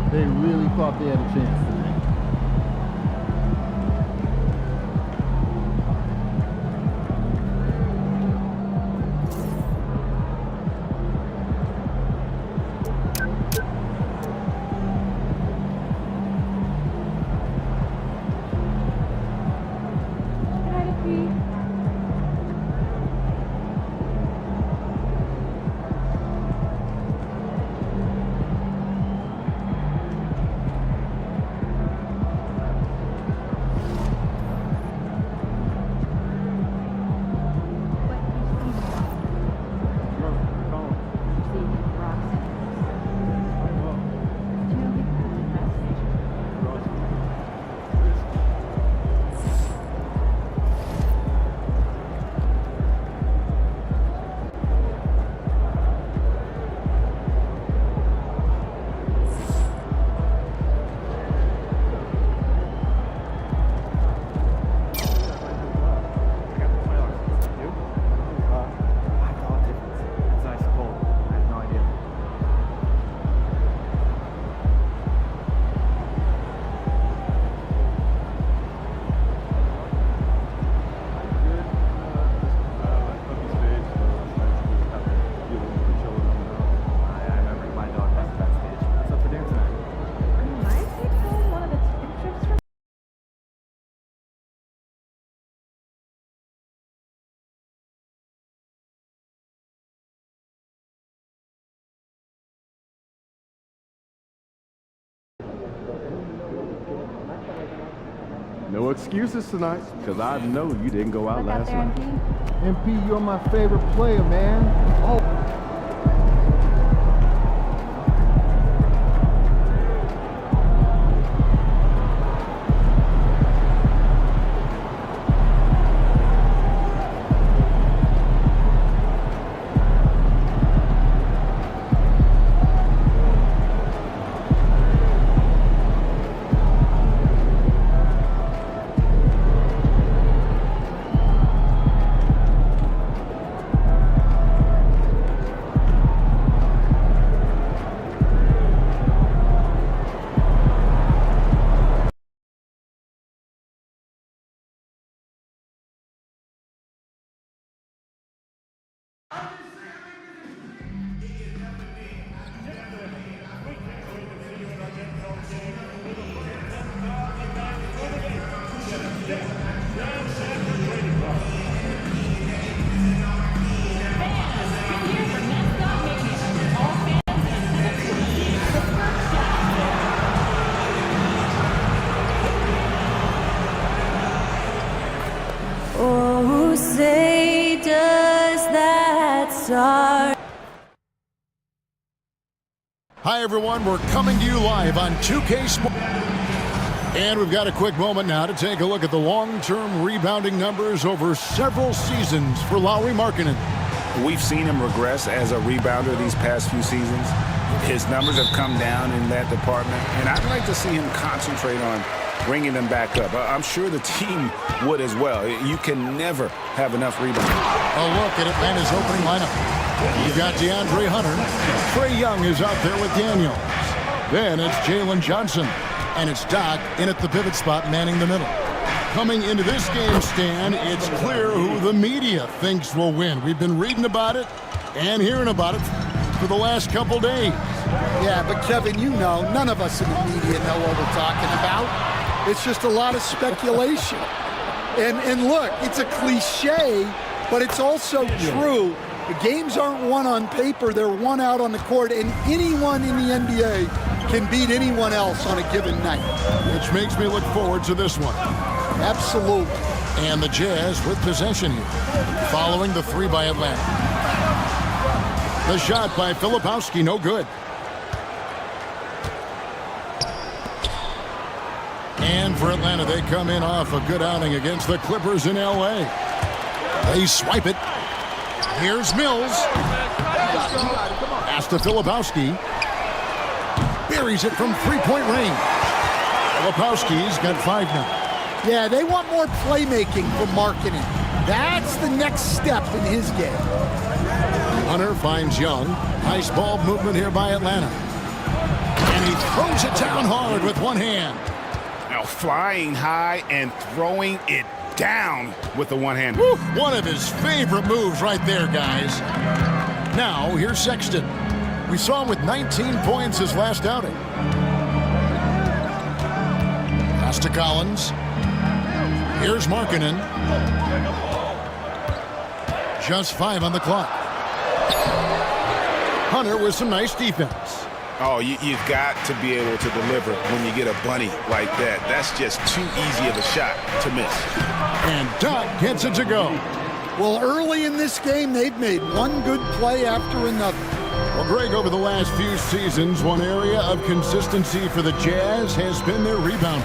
[SPEAKER 8] They really thought they had a chance tonight.
[SPEAKER 9] No excuses tonight, because I know you didn't go out last night.
[SPEAKER 8] MP, you're my favorite player, man. Oh.
[SPEAKER 10] start.
[SPEAKER 11] Hi, everyone. We're coming to you live on 2K Sports. And we've got a quick moment now to take a look at the long-term rebounding numbers over several seasons for Lauri Markkanen.
[SPEAKER 12] We've seen him regress as a rebounder these past few seasons. His numbers have come down in that department, and I'd like to see him concentrate on bringing them back up. I'm sure the team would as well. You can never have enough rebounds.
[SPEAKER 11] A look at Atlanta's opening lineup. You've got DeAndre Hunter. Trae Young is out there with Daniels. Then it's Jalen Johnson. And it's Doc in at the pivot spot, manning the middle. Coming into this game, Stan, it's clear who the media thinks will win. We've been reading about it and hearing about it for the last couple days.
[SPEAKER 13] Yeah, but Kevin, you know, none of us in the media know what we're talking about. It's just a lot of speculation. And look, it's a cliche, but it's also true. The games aren't won on paper, they're won out on the court, and anyone in the NBA can beat anyone else on a given night.
[SPEAKER 11] Which makes me look forward to this one.
[SPEAKER 13] Absolutely.
[SPEAKER 11] And the Jazz with possession here, following the three by Atlanta. The shot by Filipowski, no good. And for Atlanta, they come in off a good outing against the Clippers in L.A. They swipe it. Here's Mills. Pass to Filipowski. Buries it from three-point range. Filipowski's got 5 now.
[SPEAKER 13] Yeah, they want more playmaking from Markkanen. That's the next step in his game.
[SPEAKER 11] Hunter finds Young. Nice ball movement here by Atlanta. And he throws it down hard with one hand.
[SPEAKER 12] Now flying high and throwing it down with the one hand.
[SPEAKER 11] Woo, one of his favorite moves right there, guys. Now, here's Sexton. We saw him with 19 points his last outing. Pass to Collins. Here's Markkanen. Just 5 on the clock. Hunter with some nice defense.
[SPEAKER 12] Oh, you've got to be able to deliver when you get a bunny like that. That's just too easy of a shot to miss.
[SPEAKER 11] And Doc gets it to go.
[SPEAKER 13] Well, early in this game, they've made one good play after another.
[SPEAKER 11] Well, Greg, over the last few seasons, one area of consistency for the Jazz has been their rebound.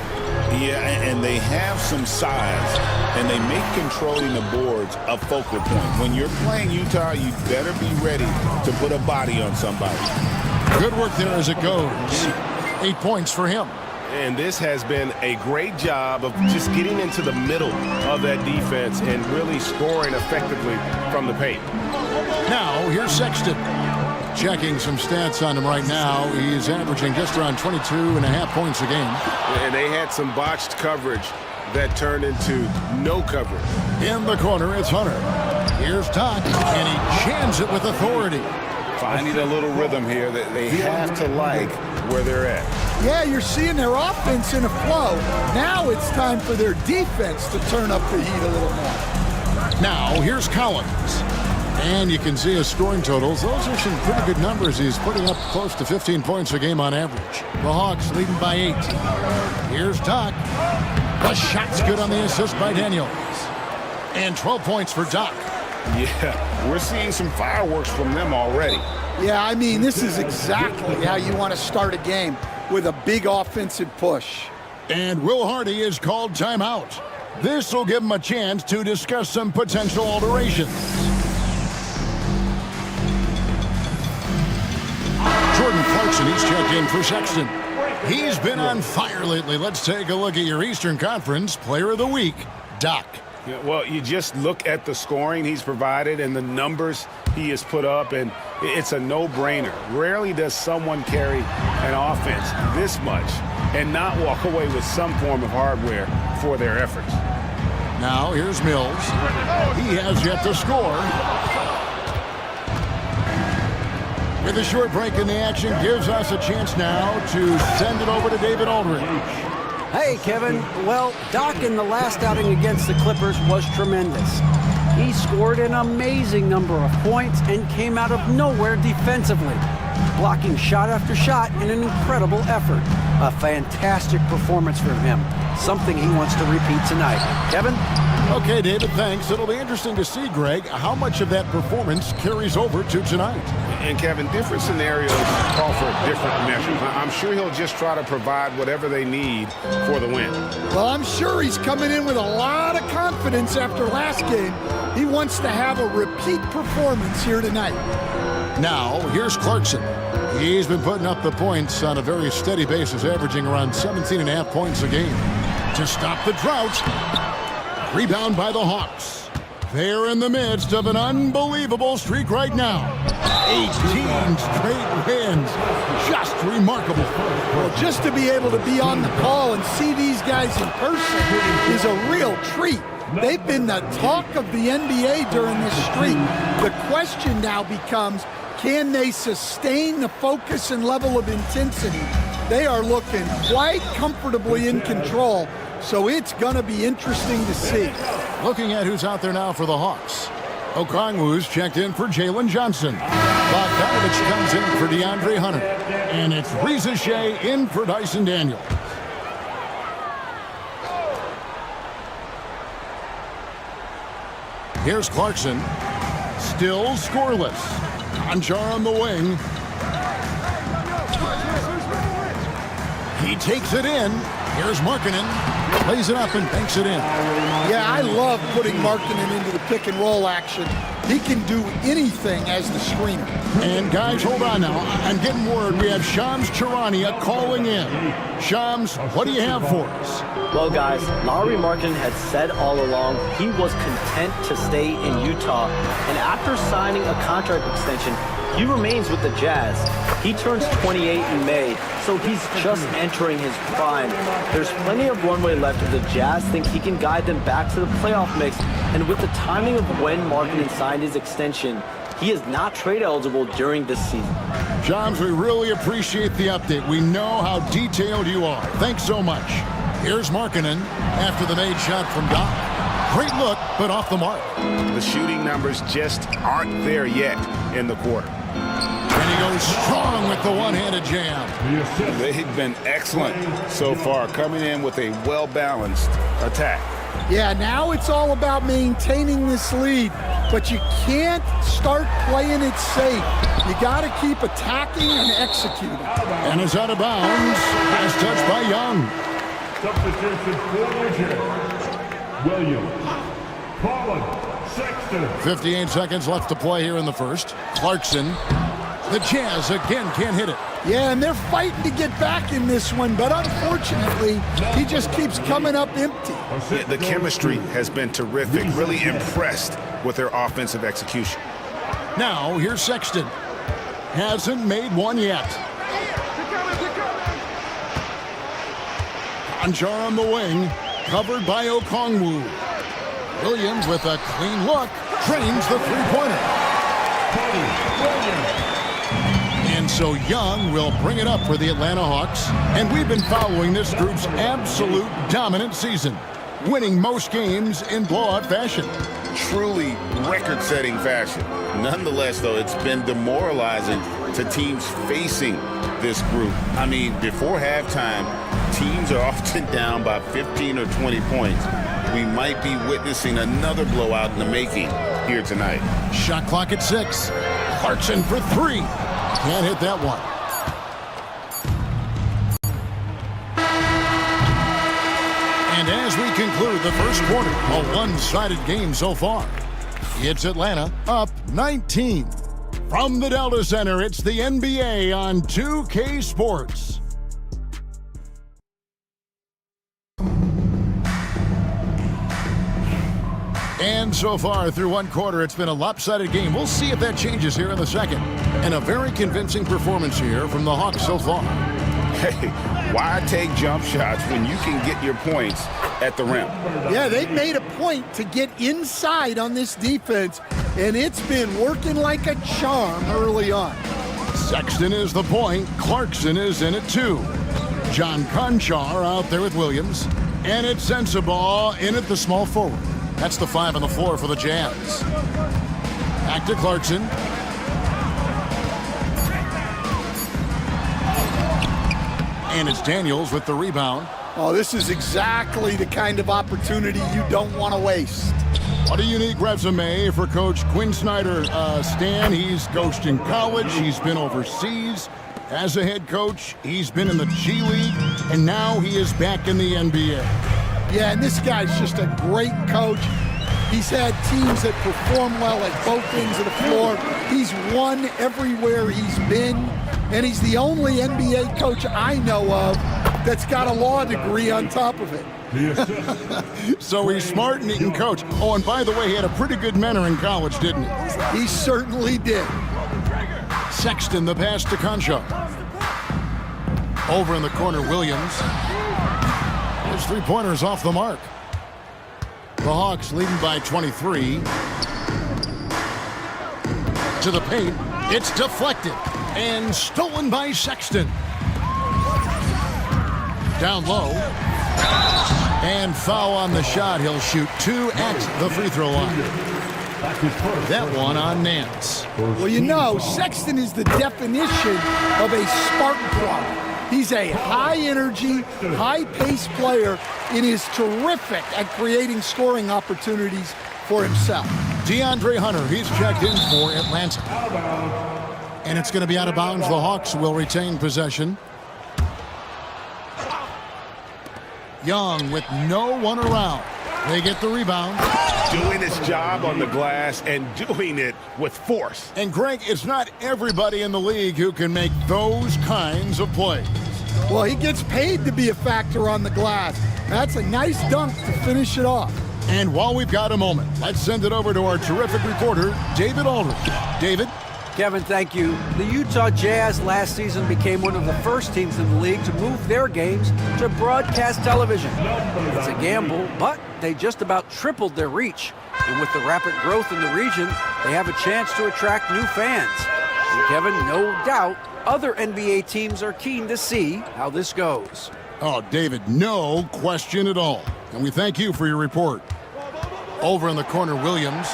[SPEAKER 12] Yeah, and they have some size, and they make controlling the boards a focal point. When you're playing Utah, you better be ready to put a body on somebody.
[SPEAKER 11] Good work there as it goes. 8 points for him.
[SPEAKER 2] And this has been a great job of just getting into the middle of that defense and really scoring effectively from the paint.
[SPEAKER 11] Now, here's Sexton. Checking some stats on him right now. He's averaging just around 22.5 points a game.
[SPEAKER 2] And they had some botched coverage that turned into no coverage.
[SPEAKER 11] In the corner, it's Hunter. Here's Todd, and he jams it with authority.
[SPEAKER 12] Finding a little rhythm here that they have to like where they're at.
[SPEAKER 13] Yeah, you're seeing their offense in a flow. Now it's time for their defense to turn up the heat a little more.
[SPEAKER 11] Now, here's Collins. And you can see his scoring totals. Those are some pretty good numbers. He's putting up close to 15 points a game on average. The Hawks leading by 8. Here's Doc. The shot's good on the assist by Daniels. And 12 points for Doc.
[SPEAKER 12] Yeah, we're seeing some fireworks from them already.
[SPEAKER 13] Yeah, I mean, this is exactly how you want to start a game, with a big offensive push.
[SPEAKER 11] And Will Hardy is called timeout. This will give him a chance to discuss some potential alterations. Jordan Clarkson, he's checked in for Sexton. He's been on fire lately. Let's take a look at your Eastern Conference Player of the Week, Doc.
[SPEAKER 2] Yeah, well, you just look at the scoring he's provided and the numbers he has put up, and it's a no-brainer. Rarely does someone carry an offense this much and not walk away with some form of hardware for their efforts.
[SPEAKER 11] Now, here's Mills. He has yet to score. With a short break in the action, gives us a chance now to send it over to David Aldridge.
[SPEAKER 14] Hey, Kevin. Well, Doc in the last outing against the Clippers was tremendous. He scored an amazing number of points and came out of nowhere defensively, blocking shot after shot in an incredible effort. A fantastic performance from him, something he wants to repeat tonight. Kevin?
[SPEAKER 11] Okay, David, thanks. It'll be interesting to see, Greg, how much of that performance carries over to tonight.
[SPEAKER 10] And, Kevin, different scenarios call for different measures. I'm sure he'll just try to provide whatever they need for the win.
[SPEAKER 13] Well, I'm sure he's coming in with a lot of confidence after last game. He wants to have a repeat performance here tonight.
[SPEAKER 11] Now, here's Clarkson. He's been putting up the points on a very steady basis, averaging around 17.5 points a game. To stop the drought, rebound by the Hawks. They're in the midst of an unbelievable streak right now. 18 straight wins. Just remarkable.
[SPEAKER 13] Well, just to be able to be on the call and see these guys in person is a real treat. They've been the talk of the NBA during this streak. The question now becomes, can they sustain the focus and level of intensity? They are looking quite comfortably in control, so it's going to be interesting to see.
[SPEAKER 11] Looking at who's out there now for the Hawks. Okongwu's checked in for Jalen Johnson. Bogdanovich comes in for DeAndre Hunter. And it's Reza Shea in for Dyson Daniel. Here's Clarkson. Still scoreless. Conchar on the wing. He takes it in. Here's Markkanen. Plays it up and banks it in.
[SPEAKER 13] Yeah, I love putting Markkanen into the pick and roll action. He can do anything as the screener.
[SPEAKER 11] And guys, hold on now. I'm getting word we have Shams Charania calling in. Shams, what do you have for us?
[SPEAKER 15] Well, guys, Lauri Markkanen had said all along he was content to stay in Utah. And after signing a contract extension, he remains with the Jazz. He turns 28 in May, so he's just entering his prime. There's plenty of runway left if the Jazz think he can guide them back to the playoff mix. And with the timing of when Markkanen signed his extension, he is not trade eligible during this season.
[SPEAKER 11] Shams, we really appreciate the update. We know how detailed you are. Thanks so much. Here's Markkanen after the made shot from Doc. Great look, but off the mark.
[SPEAKER 10] The shooting numbers just aren't there yet in the quarter.
[SPEAKER 11] And he goes strong with the one-handed jam.
[SPEAKER 10] They've been excellent so far, coming in with a well-balanced attack.
[SPEAKER 13] Yeah, now it's all about maintaining this lead, but you can't start playing it safe. You got to keep attacking and executing.
[SPEAKER 11] And it's out of bounds as touched by Young.
[SPEAKER 1] Substitution for the Jazz. Williams, Collins, Sexton.
[SPEAKER 11] 58 seconds left to play here in the first. Clarkson. The Jazz again can't hit it.
[SPEAKER 13] Yeah, and they're fighting to get back in this one, but unfortunately, he just keeps coming up empty.
[SPEAKER 10] Yeah, the chemistry has been terrific. Really impressed with their offensive execution.
[SPEAKER 11] Now, here's Sexton. Hasn't made one yet. Conchar on the wing, covered by Okongwu. Williams with a clean look, drains the three-pointer. And so Young will bring it up for the Atlanta Hawks. And we've been following this group's absolute dominant season, winning most games in blowout fashion.
[SPEAKER 16] Truly record-setting fashion. Nonetheless, though, it's been demoralizing to teams facing this group. I mean, before halftime, teams are often down by 15 or 20 points. We might be witnessing another blowout in the making here tonight.
[SPEAKER 11] Shot clock at 6. Clarkson for 3. Can't hit that one. And as we conclude the first quarter, a one-sided game so far. It's Atlanta up 19. From the Delta Center, it's the NBA on 2K Sports. And so far through one quarter, it's been a lopsided game. We'll see if that changes here in the second. And a very convincing performance here from the Hawks so far.
[SPEAKER 10] Hey, why take jump shots when you can get your points at the rim?
[SPEAKER 13] Yeah, they've made a point to get inside on this defense, and it's been working like a charm early on.
[SPEAKER 11] Sexton is the point. Clarkson is in it too. John Conchar out there with Williams. And it's Sensabaugh in at the small forward. That's the 5 on the floor for the Jazz. Back to Clarkson. And it's Daniels with the rebound.
[SPEAKER 13] Oh, this is exactly the kind of opportunity you don't want to waste.
[SPEAKER 11] What a unique resume for Coach Quinn Snyder. Stan, he's coached in college. He's been overseas as a head coach. He's been in the G League, and now he is back in the NBA.
[SPEAKER 13] Yeah, and this guy's just a great coach. He's had teams that perform well at both ends of the floor. He's won everywhere he's been, and he's the only NBA coach I know of that's got a law degree on top of it.
[SPEAKER 11] So he's smart and he can coach. Oh, and by the way, he had a pretty good mentor in college, didn't he?
[SPEAKER 13] He certainly did.
[SPEAKER 11] Sexton, the pass to Concha. Over in the corner, Williams. His three-pointers off the mark. The Hawks leading by 23. To the paint. It's deflected and stolen by Sexton. Down low. And foul on the shot. He'll shoot 2 at the free throw line. That one on Nance.
[SPEAKER 13] Well, you know, Sexton is the definition of a spark plug. He's a high-energy, high-paced player and is terrific at creating scoring opportunities for himself.
[SPEAKER 11] DeAndre Hunter, he's checked in for Atlanta. And it's going to be out of bounds. The Hawks will retain possession. Young with no one around. They get the rebound.
[SPEAKER 10] Doing his job on the glass and doing it with force.
[SPEAKER 11] And Greg, it's not everybody in the league who can make those kinds of plays.
[SPEAKER 13] Well, he gets paid to be a factor on the glass. That's a nice dunk to finish it off.
[SPEAKER 11] And while we've got a moment, let's send it over to our terrific reporter, David Aldridge. David?
[SPEAKER 14] Kevin, thank you. The Utah Jazz last season became one of the first teams in the league to move their games to broadcast television. It's a gamble, but they just about tripled their reach. And with the rapid growth in the region, they have a chance to attract new fans. And Kevin, no doubt, other NBA teams are keen to see how this goes.
[SPEAKER 11] Oh, David, no question at all. And we thank you for your report. Over in the corner, Williams.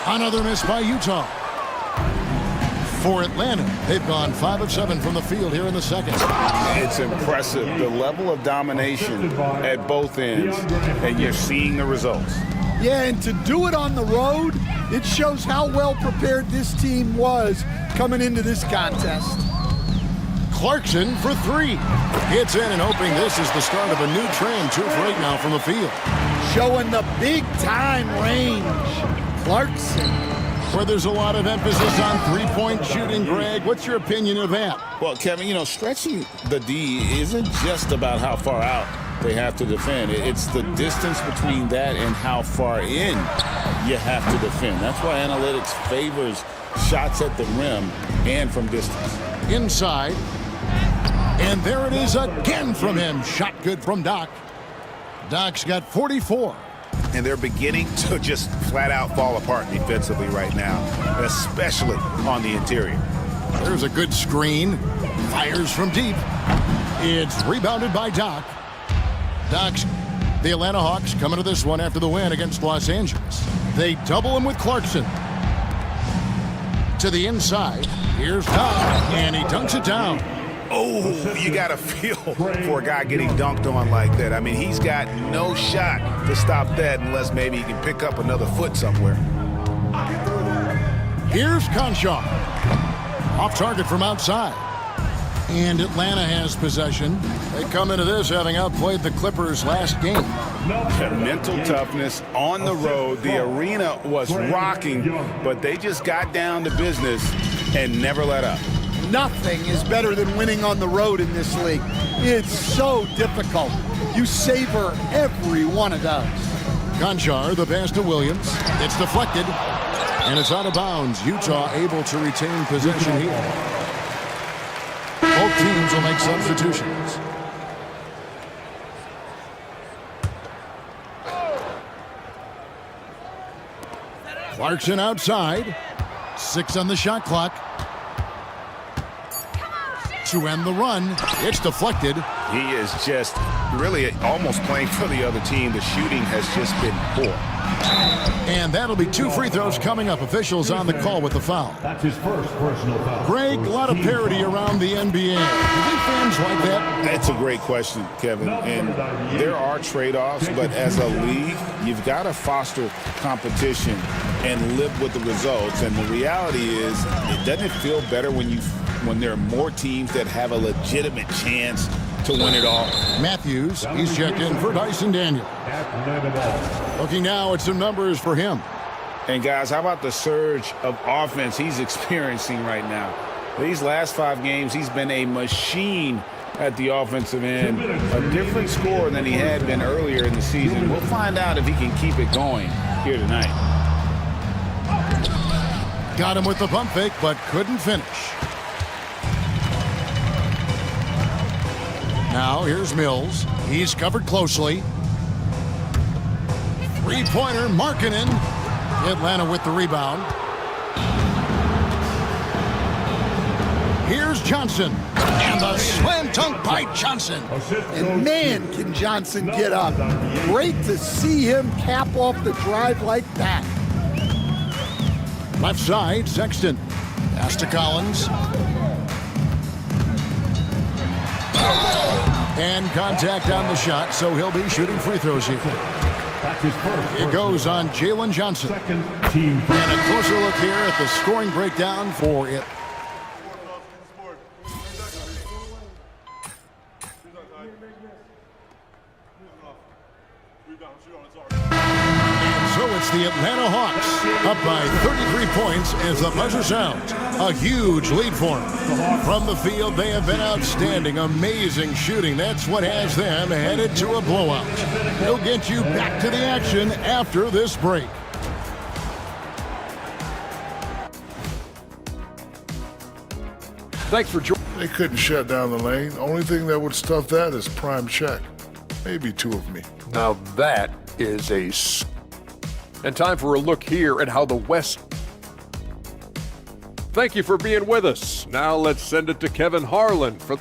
[SPEAKER 11] Another miss by Utah. For Atlanta, they've gone 5 of 7 from the field here in the second.
[SPEAKER 10] It's impressive, the level of domination at both ends, and you're seeing the results.
[SPEAKER 13] Yeah, and to do it on the road, it shows how well prepared this team was coming into this contest.
[SPEAKER 11] Clarkson for 3. It's in and hoping this is the start of a new trend 2 for 8 now from the field.
[SPEAKER 13] Showing the big-time range. Clarkson.
[SPEAKER 11] Where there's a lot of emphasis on three-point shooting, Greg. What's your opinion of that?
[SPEAKER 16] Well, Kevin, you know, stretching the D isn't just about how far out they have to defend. It's the distance between that and how far in you have to defend. That's why analytics favors shots at the rim and from distance.
[SPEAKER 11] Inside. And there it is again from him. Shot good from Doc. Doc's got 44.
[SPEAKER 10] And they're beginning to just flat out fall apart defensively right now, especially on the interior.
[SPEAKER 11] There's a good screen. Fires from deep. It's rebounded by Doc. Doc's the Atlanta Hawks coming to this one after the win against Los Angeles. They double him with Clarkson. To the inside. Here's Doc, and he dunks it down.
[SPEAKER 10] Oh, you got to feel for a guy getting dunked on like that. I mean, he's got no shot to stop that unless maybe he can pick up another foot somewhere.
[SPEAKER 11] Here's Concha. Off target from outside. And Atlanta has possession. They come into this having outplayed the Clippers last game.
[SPEAKER 10] Mental toughness on the road. The arena was rocking, but they just got down to business and never let up.
[SPEAKER 13] Nothing is better than winning on the road in this league. It's so difficult. You savor every one of those.
[SPEAKER 11] Conchar, the pass to Williams. It's deflected, and it's out of bounds. Utah able to retain possession here. Both teams will make substitutions. Clarkson outside. 6 on the shot clock. To end the run, it's deflected.
[SPEAKER 10] He is just really almost playing for the other team. The shooting has just been poor.
[SPEAKER 11] And that'll be 2 free throws coming up. Officials on the call with the foul.
[SPEAKER 1] That's his first personal foul.
[SPEAKER 11] Greg, a lot of parity around the NBA. Do you think fans like that?
[SPEAKER 10] That's a great question, Kevin. And there are trade-offs, but as a league, you've got to foster competition and live with the results. And the reality is, it doesn't feel better when there are more teams that have a legitimate chance to win it all.
[SPEAKER 11] Matthews, he's checked in for Dyson Daniel. Looking now at some numbers for him.
[SPEAKER 10] And guys, how about the surge of offense he's experiencing right now? These last 5 games, he's been a machine at the offensive end. A different score than he had been earlier in the season. We'll find out if he can keep it going here tonight.
[SPEAKER 11] Got him with the pump fake, but couldn't finish. Now here's Mills. He's covered closely. Three-pointer, Markkanen. Atlanta with the rebound. Here's Johnson. And the slam dunk by Johnson.
[SPEAKER 13] And man, can Johnson get up. Great to see him cap off the drive like that.
[SPEAKER 11] Left side, Sexton. Pass to Collins. And contact on the shot, so he'll be shooting free throws here. It goes on Jalen Johnson. And a closer look here at the scoring breakdown for it. So it's the Atlanta Hawks up by 33 points as the buzzer sounds. A huge lead for them. From the field, they have been outstanding. Amazing shooting. That's what has them headed to a blowout. We'll get you back to the action after this break.
[SPEAKER 6] Thanks for joining.
[SPEAKER 7] They couldn't shut down the lane. Only thing that would stuff that is prime check. Maybe 2 of me.
[SPEAKER 6] Now that is and time for a look here at how the West. Thank you for being with us. Now let's send it to Kevin Harlan for.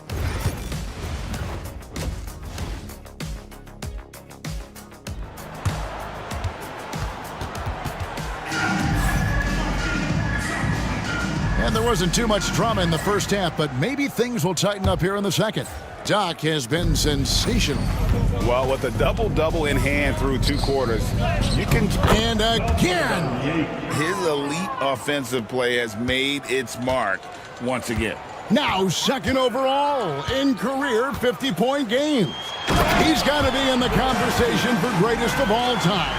[SPEAKER 11] And there wasn't too much drama in the first half, but maybe things will tighten up here in the second. Doc has been sensational.
[SPEAKER 10] Well, with a double-double in hand through 2 quarters, you can...
[SPEAKER 11] And again!
[SPEAKER 10] His elite offensive play has made its mark once again.
[SPEAKER 11] Now second overall in career 50-point games. He's got to be in the conversation for greatest of all time.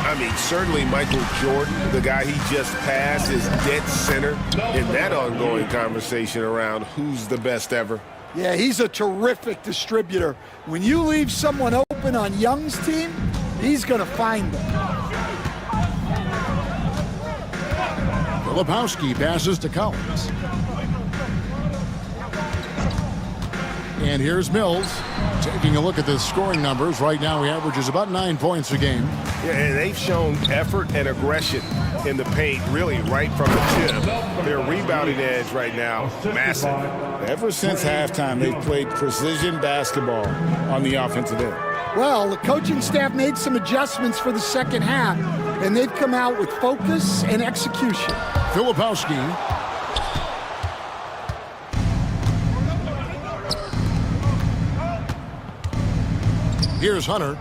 [SPEAKER 10] I mean, certainly Michael Jordan, the guy he just passed, is dead center in that ongoing conversation around who's the best ever.
[SPEAKER 13] Yeah, he's a terrific distributor. When you leave someone open on Young's team, he's going to find them.
[SPEAKER 11] Filipowski passes to Collins. And here's Mills. Taking a look at the scoring numbers, right now he averages about 9 points a game.
[SPEAKER 10] Yeah, and they've shown effort and aggression in the paint, really right from the tip. Their rebounding edge right now, massive. Ever since halftime, they've played precision basketball on the offensive end.
[SPEAKER 13] Well, the coaching staff made some adjustments for the second half, and they've come out with focus and execution.
[SPEAKER 11] Filipowski. Here's Hunter.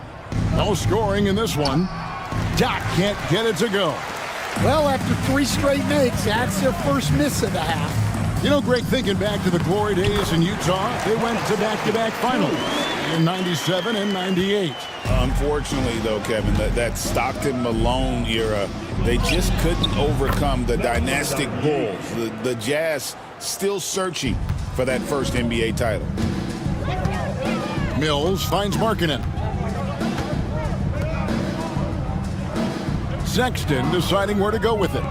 [SPEAKER 11] No scoring in this one. Doc can't get it to go.
[SPEAKER 13] Well, after 3 straight makes, that's their first miss of the half.
[SPEAKER 11] You know, Greg, thinking back to the glory days in Utah, they went to back-to-back finals in 97 and 98.
[SPEAKER 10] Unfortunately, though, Kevin, that Stockton-Malone era, they just couldn't overcome the dynastic Bulls. The Jazz still searching for that first NBA title.
[SPEAKER 11] Mills finds Markkanen. Sexton deciding where to go with it.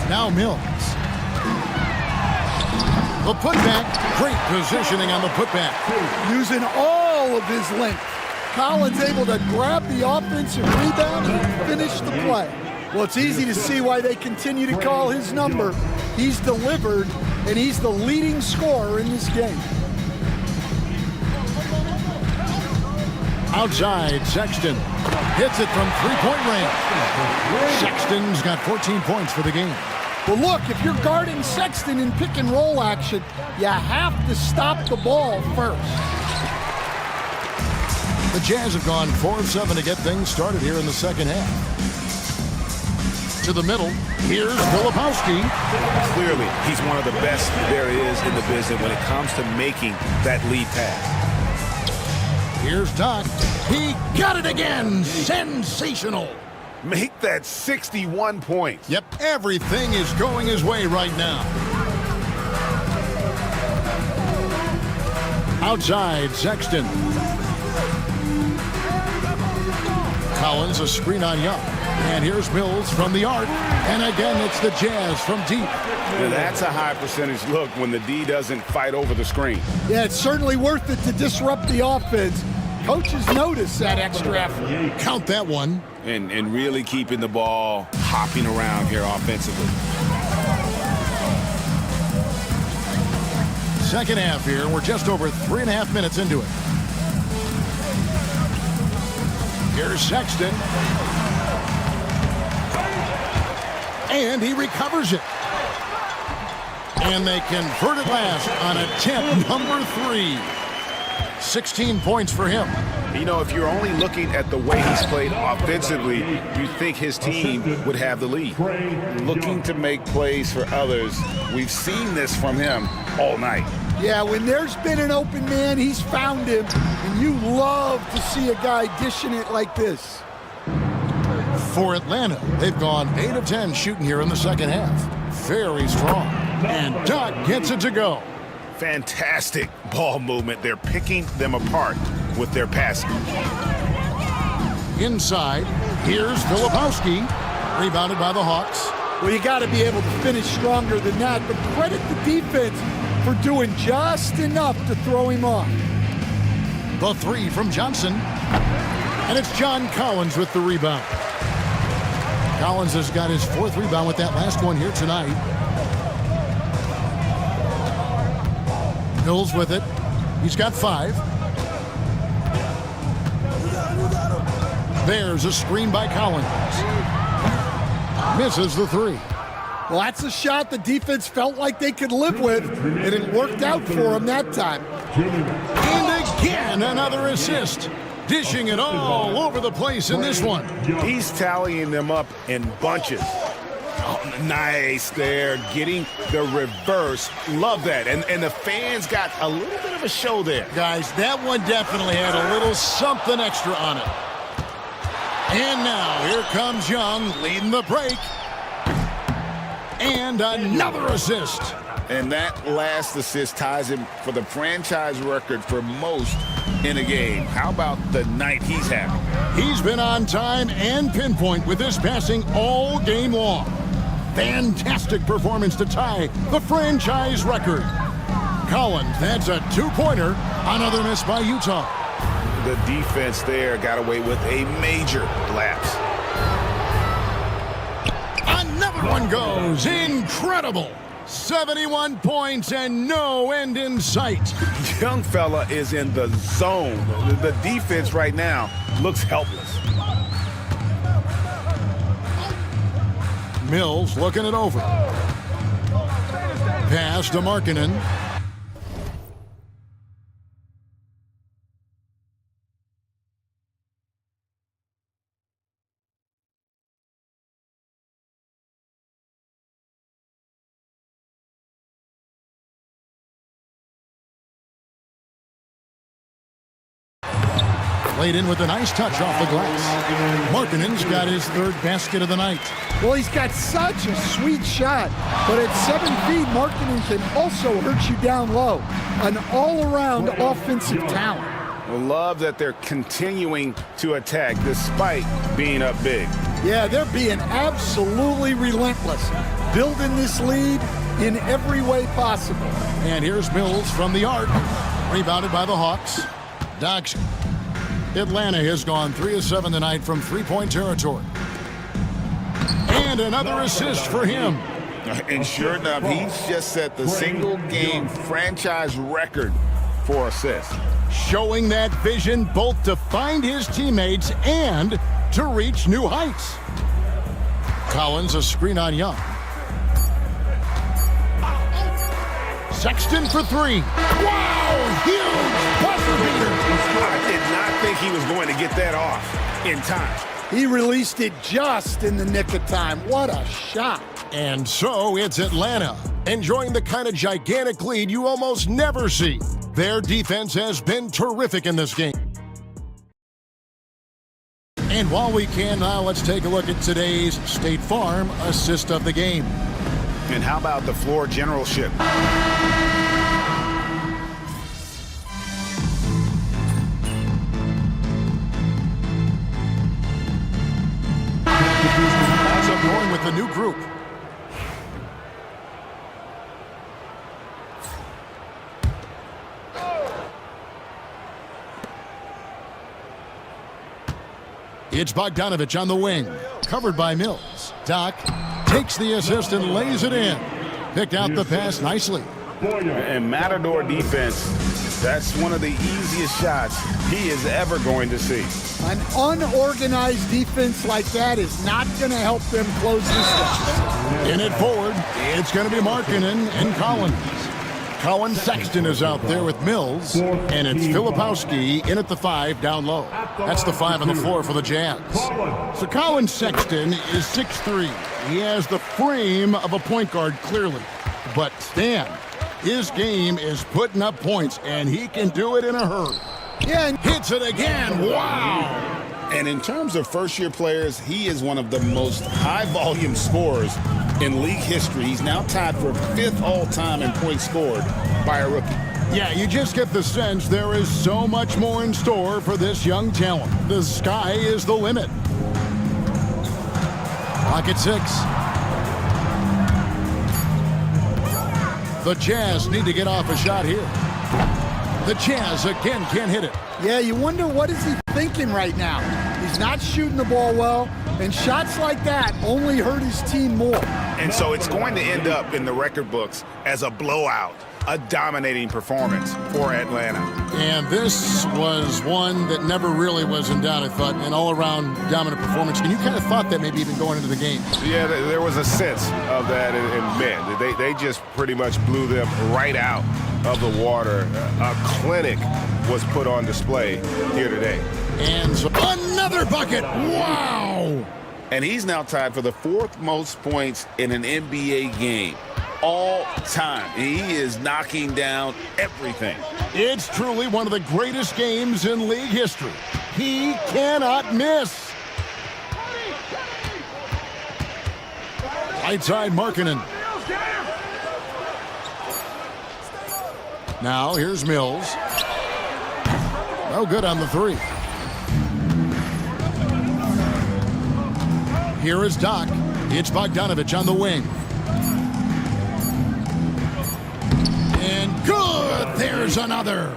[SPEAKER 11] Now Mills. The putback. Great positioning on the putback.
[SPEAKER 13] Using all of his length. Collins able to grab the offensive rebound and finish the play. Well, it's easy to see why they continue to call his number. He's delivered and he's the leading scorer in this game.
[SPEAKER 11] Outside, Sexton hits it from three-point range. Sexton's got 14 points for the game.
[SPEAKER 13] Well, look, if you're guarding Sexton in pick-and-roll action, you have to stop the ball first.
[SPEAKER 11] The Jazz have gone 4 of 7 to get things started here in the second half. To the middle, here's Filipowski.
[SPEAKER 12] Clearly, he's one of the best there is in the business when it comes to making that lead pass.
[SPEAKER 11] Here's Doc. He got it again. Sensational.
[SPEAKER 12] Make that 61 points.
[SPEAKER 11] Yep, everything is going his way right now. Outside, Sexton. Collins, a screen on Young. And here's Mills from the arc. And again, it's the Jazz from deep.
[SPEAKER 12] Now that's a high percentage look when the D doesn't fight over the screen.
[SPEAKER 13] Yeah, it's certainly worth it to disrupt the offense. Coaches notice that extra effort.
[SPEAKER 11] Count that one.
[SPEAKER 12] And really keeping the ball hopping around here offensively.
[SPEAKER 11] Second half here. We're just over 3.5 minutes into it. Here's Sexton. And he recovers it. And they convert it last on attempt number 3. 16 points for him.
[SPEAKER 12] You know, if you're only looking at the way he's played offensively, you think his team would have the lead. Looking to make plays for others. We've seen this from him all night.
[SPEAKER 13] Yeah, when there's been an open man, he's found him. And you love to see a guy dishing it like this.
[SPEAKER 11] For Atlanta, they've gone 8 of 10 shooting here in the second half. Very strong. And Doc gets it to go.
[SPEAKER 12] Fantastic ball movement. They're picking them apart with their passing.
[SPEAKER 11] Inside, here's Filipowski. Rebounded by the Hawks.
[SPEAKER 13] Well, you got to be able to finish stronger than that, but credit the defense for doing just enough to throw him off.
[SPEAKER 11] The 3 from Johnson. And it's John Collins with the rebound. Collins has got his 4th rebound with that last one here tonight. Mills with it. He's got 5. There's a screen by Collins. Misses the 3.
[SPEAKER 13] Well, that's a shot the defense felt like they could live with, and it worked out for them that time.
[SPEAKER 11] And again, another assist. Dishing it all over the place in this one.
[SPEAKER 12] He's tallying them up in bunches. Oh, nice there, getting the reverse. Love that. And the fans got a little bit of a show there.
[SPEAKER 11] Guys, that one definitely had a little something extra on it. And now here comes Young leading the break. And another assist.
[SPEAKER 16] And that last assist ties him for the franchise record for most in a game. How about the night he's having?
[SPEAKER 11] He's been on time and pinpoint with his passing all game long. Fantastic performance to tie the franchise record. Collins, that's a 2-pointer. Another miss by Utah.
[SPEAKER 12] The defense there got away with a major lapse.
[SPEAKER 11] Another one goes. Incredible. 71 points and no end in sight.
[SPEAKER 12] Young fella is in the zone. The defense right now looks helpless.
[SPEAKER 11] Mills looking it over. Pass to Markkanen. Laid in with a nice touch off the glass. Markkanen's got his 3rd basket of the night.
[SPEAKER 13] Well, he's got such a sweet shot, but at 7 feet, Markkanen can also hurt you down low. An all-around offensive talent.
[SPEAKER 12] I love that they're continuing to attack despite being up big.
[SPEAKER 13] Yeah, they're being absolutely relentless, building this lead in every way possible.
[SPEAKER 11] And here's Mills from the arc. Rebounded by the Hawks. Doc's Atlanta has gone 3 of 7 tonight from 3-point territory. And another assist for him.
[SPEAKER 10] And sure enough, he's just set the single-game franchise record for assists.
[SPEAKER 11] Showing that vision both to find his teammates and to reach new heights. Collins, a screen on Young. Sexton for three. Wow, huge buzzer beater.
[SPEAKER 12] I did not think he was going to get that off in time.
[SPEAKER 13] He released it just in the nick of time. What a shot.
[SPEAKER 11] And so it's Atlanta, enjoying the kind of gigantic lead you almost never see. Their defense has been terrific in this game. And while we can now, let's take a look at today's State Farm assist of the game.
[SPEAKER 12] And how about the floor generalship?
[SPEAKER 11] Also going with the new group. It's Bogdanovich on the wing, covered by Mills. Doc takes the assist and lays it in. Picked out the pass nicely.
[SPEAKER 12] And Matador defense, that's one of the easiest shots he is ever going to see.
[SPEAKER 13] An unorganized defense like that is not going to help them close this deficit.
[SPEAKER 11] In it forward, it's going to be Markkanen and Collins. Colin Sexton is out there with Mills, and it's Filipowski in at the 5 down low. That's the 5 on the floor for the Jazz. So Colin Sexton is 6'3". He has the frame of a point guard, clearly. But Stan, his game is putting up points, and he can do it in a hurry.
[SPEAKER 13] Yeah, and
[SPEAKER 11] hits it again. Wow.
[SPEAKER 10] And in terms of first-year players, he is one of the most high-volume scorers in league history. He's now tied for 5th all-time in points scored by a rookie.
[SPEAKER 11] Yeah, you just get the sense there is so much more in store for this young talent. The sky is the limit. Pocket 6. The Jazz need to get off a shot here. The Jazz again can't hit it.
[SPEAKER 13] Yeah, you wonder what is he thinking right now. He's not shooting the ball well, and shots like that only hurt his team more.
[SPEAKER 12] And so it's going to end up in the record books as a blowout, a dominating performance for Atlanta.
[SPEAKER 11] And this was one that never really was in doubt, I thought, an all-around dominant performance. And you kind of thought that maybe even going into the game.
[SPEAKER 12] Yeah, there was a sense of that, and man, they just pretty much blew them right out of the water. A clinic was put on display here today.
[SPEAKER 11] And so another bucket. Wow!
[SPEAKER 10] And he's now tied for the 4th most points in an NBA game all time. He is knocking down everything.
[SPEAKER 11] It's truly one of the greatest games in league history. He cannot miss. Right side, Markkanen. Now here's Mills. No good on the 3. Here is Doc. It's Bogdanovich on the wing. And good! There's another.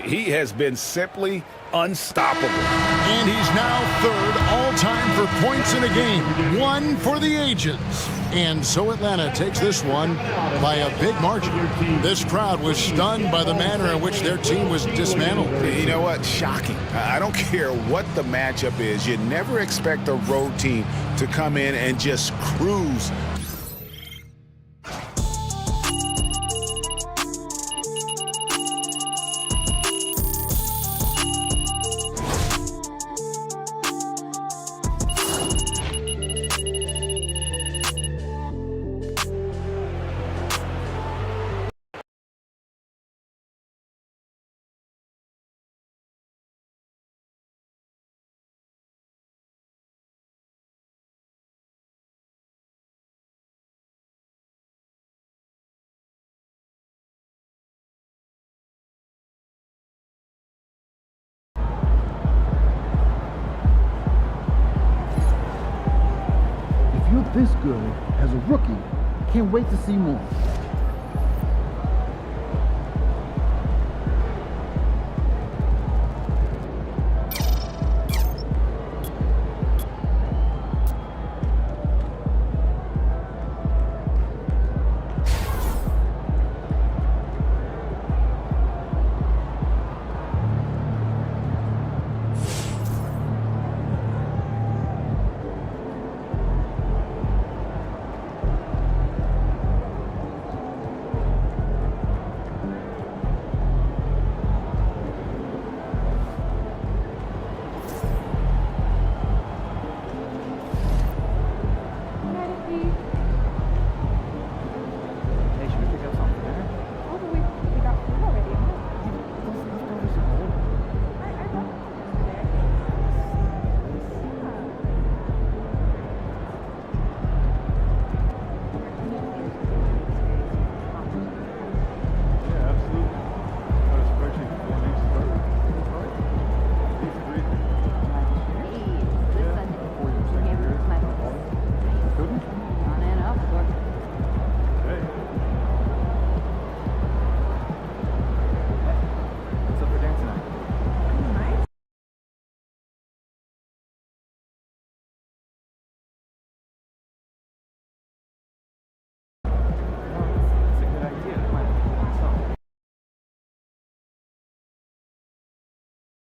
[SPEAKER 12] He has been simply unstoppable.
[SPEAKER 11] And he's now 3rd all-time for points in a game. 1 for the ages. And so Atlanta takes this one by a big margin. This crowd was stunned by the manner in which their team was dismantled.
[SPEAKER 12] You know what? Shocking. I don't care what the matchup is. You never expect a road team to come in and just cruise.
[SPEAKER 8] This good as a rookie. Can't wait to see more.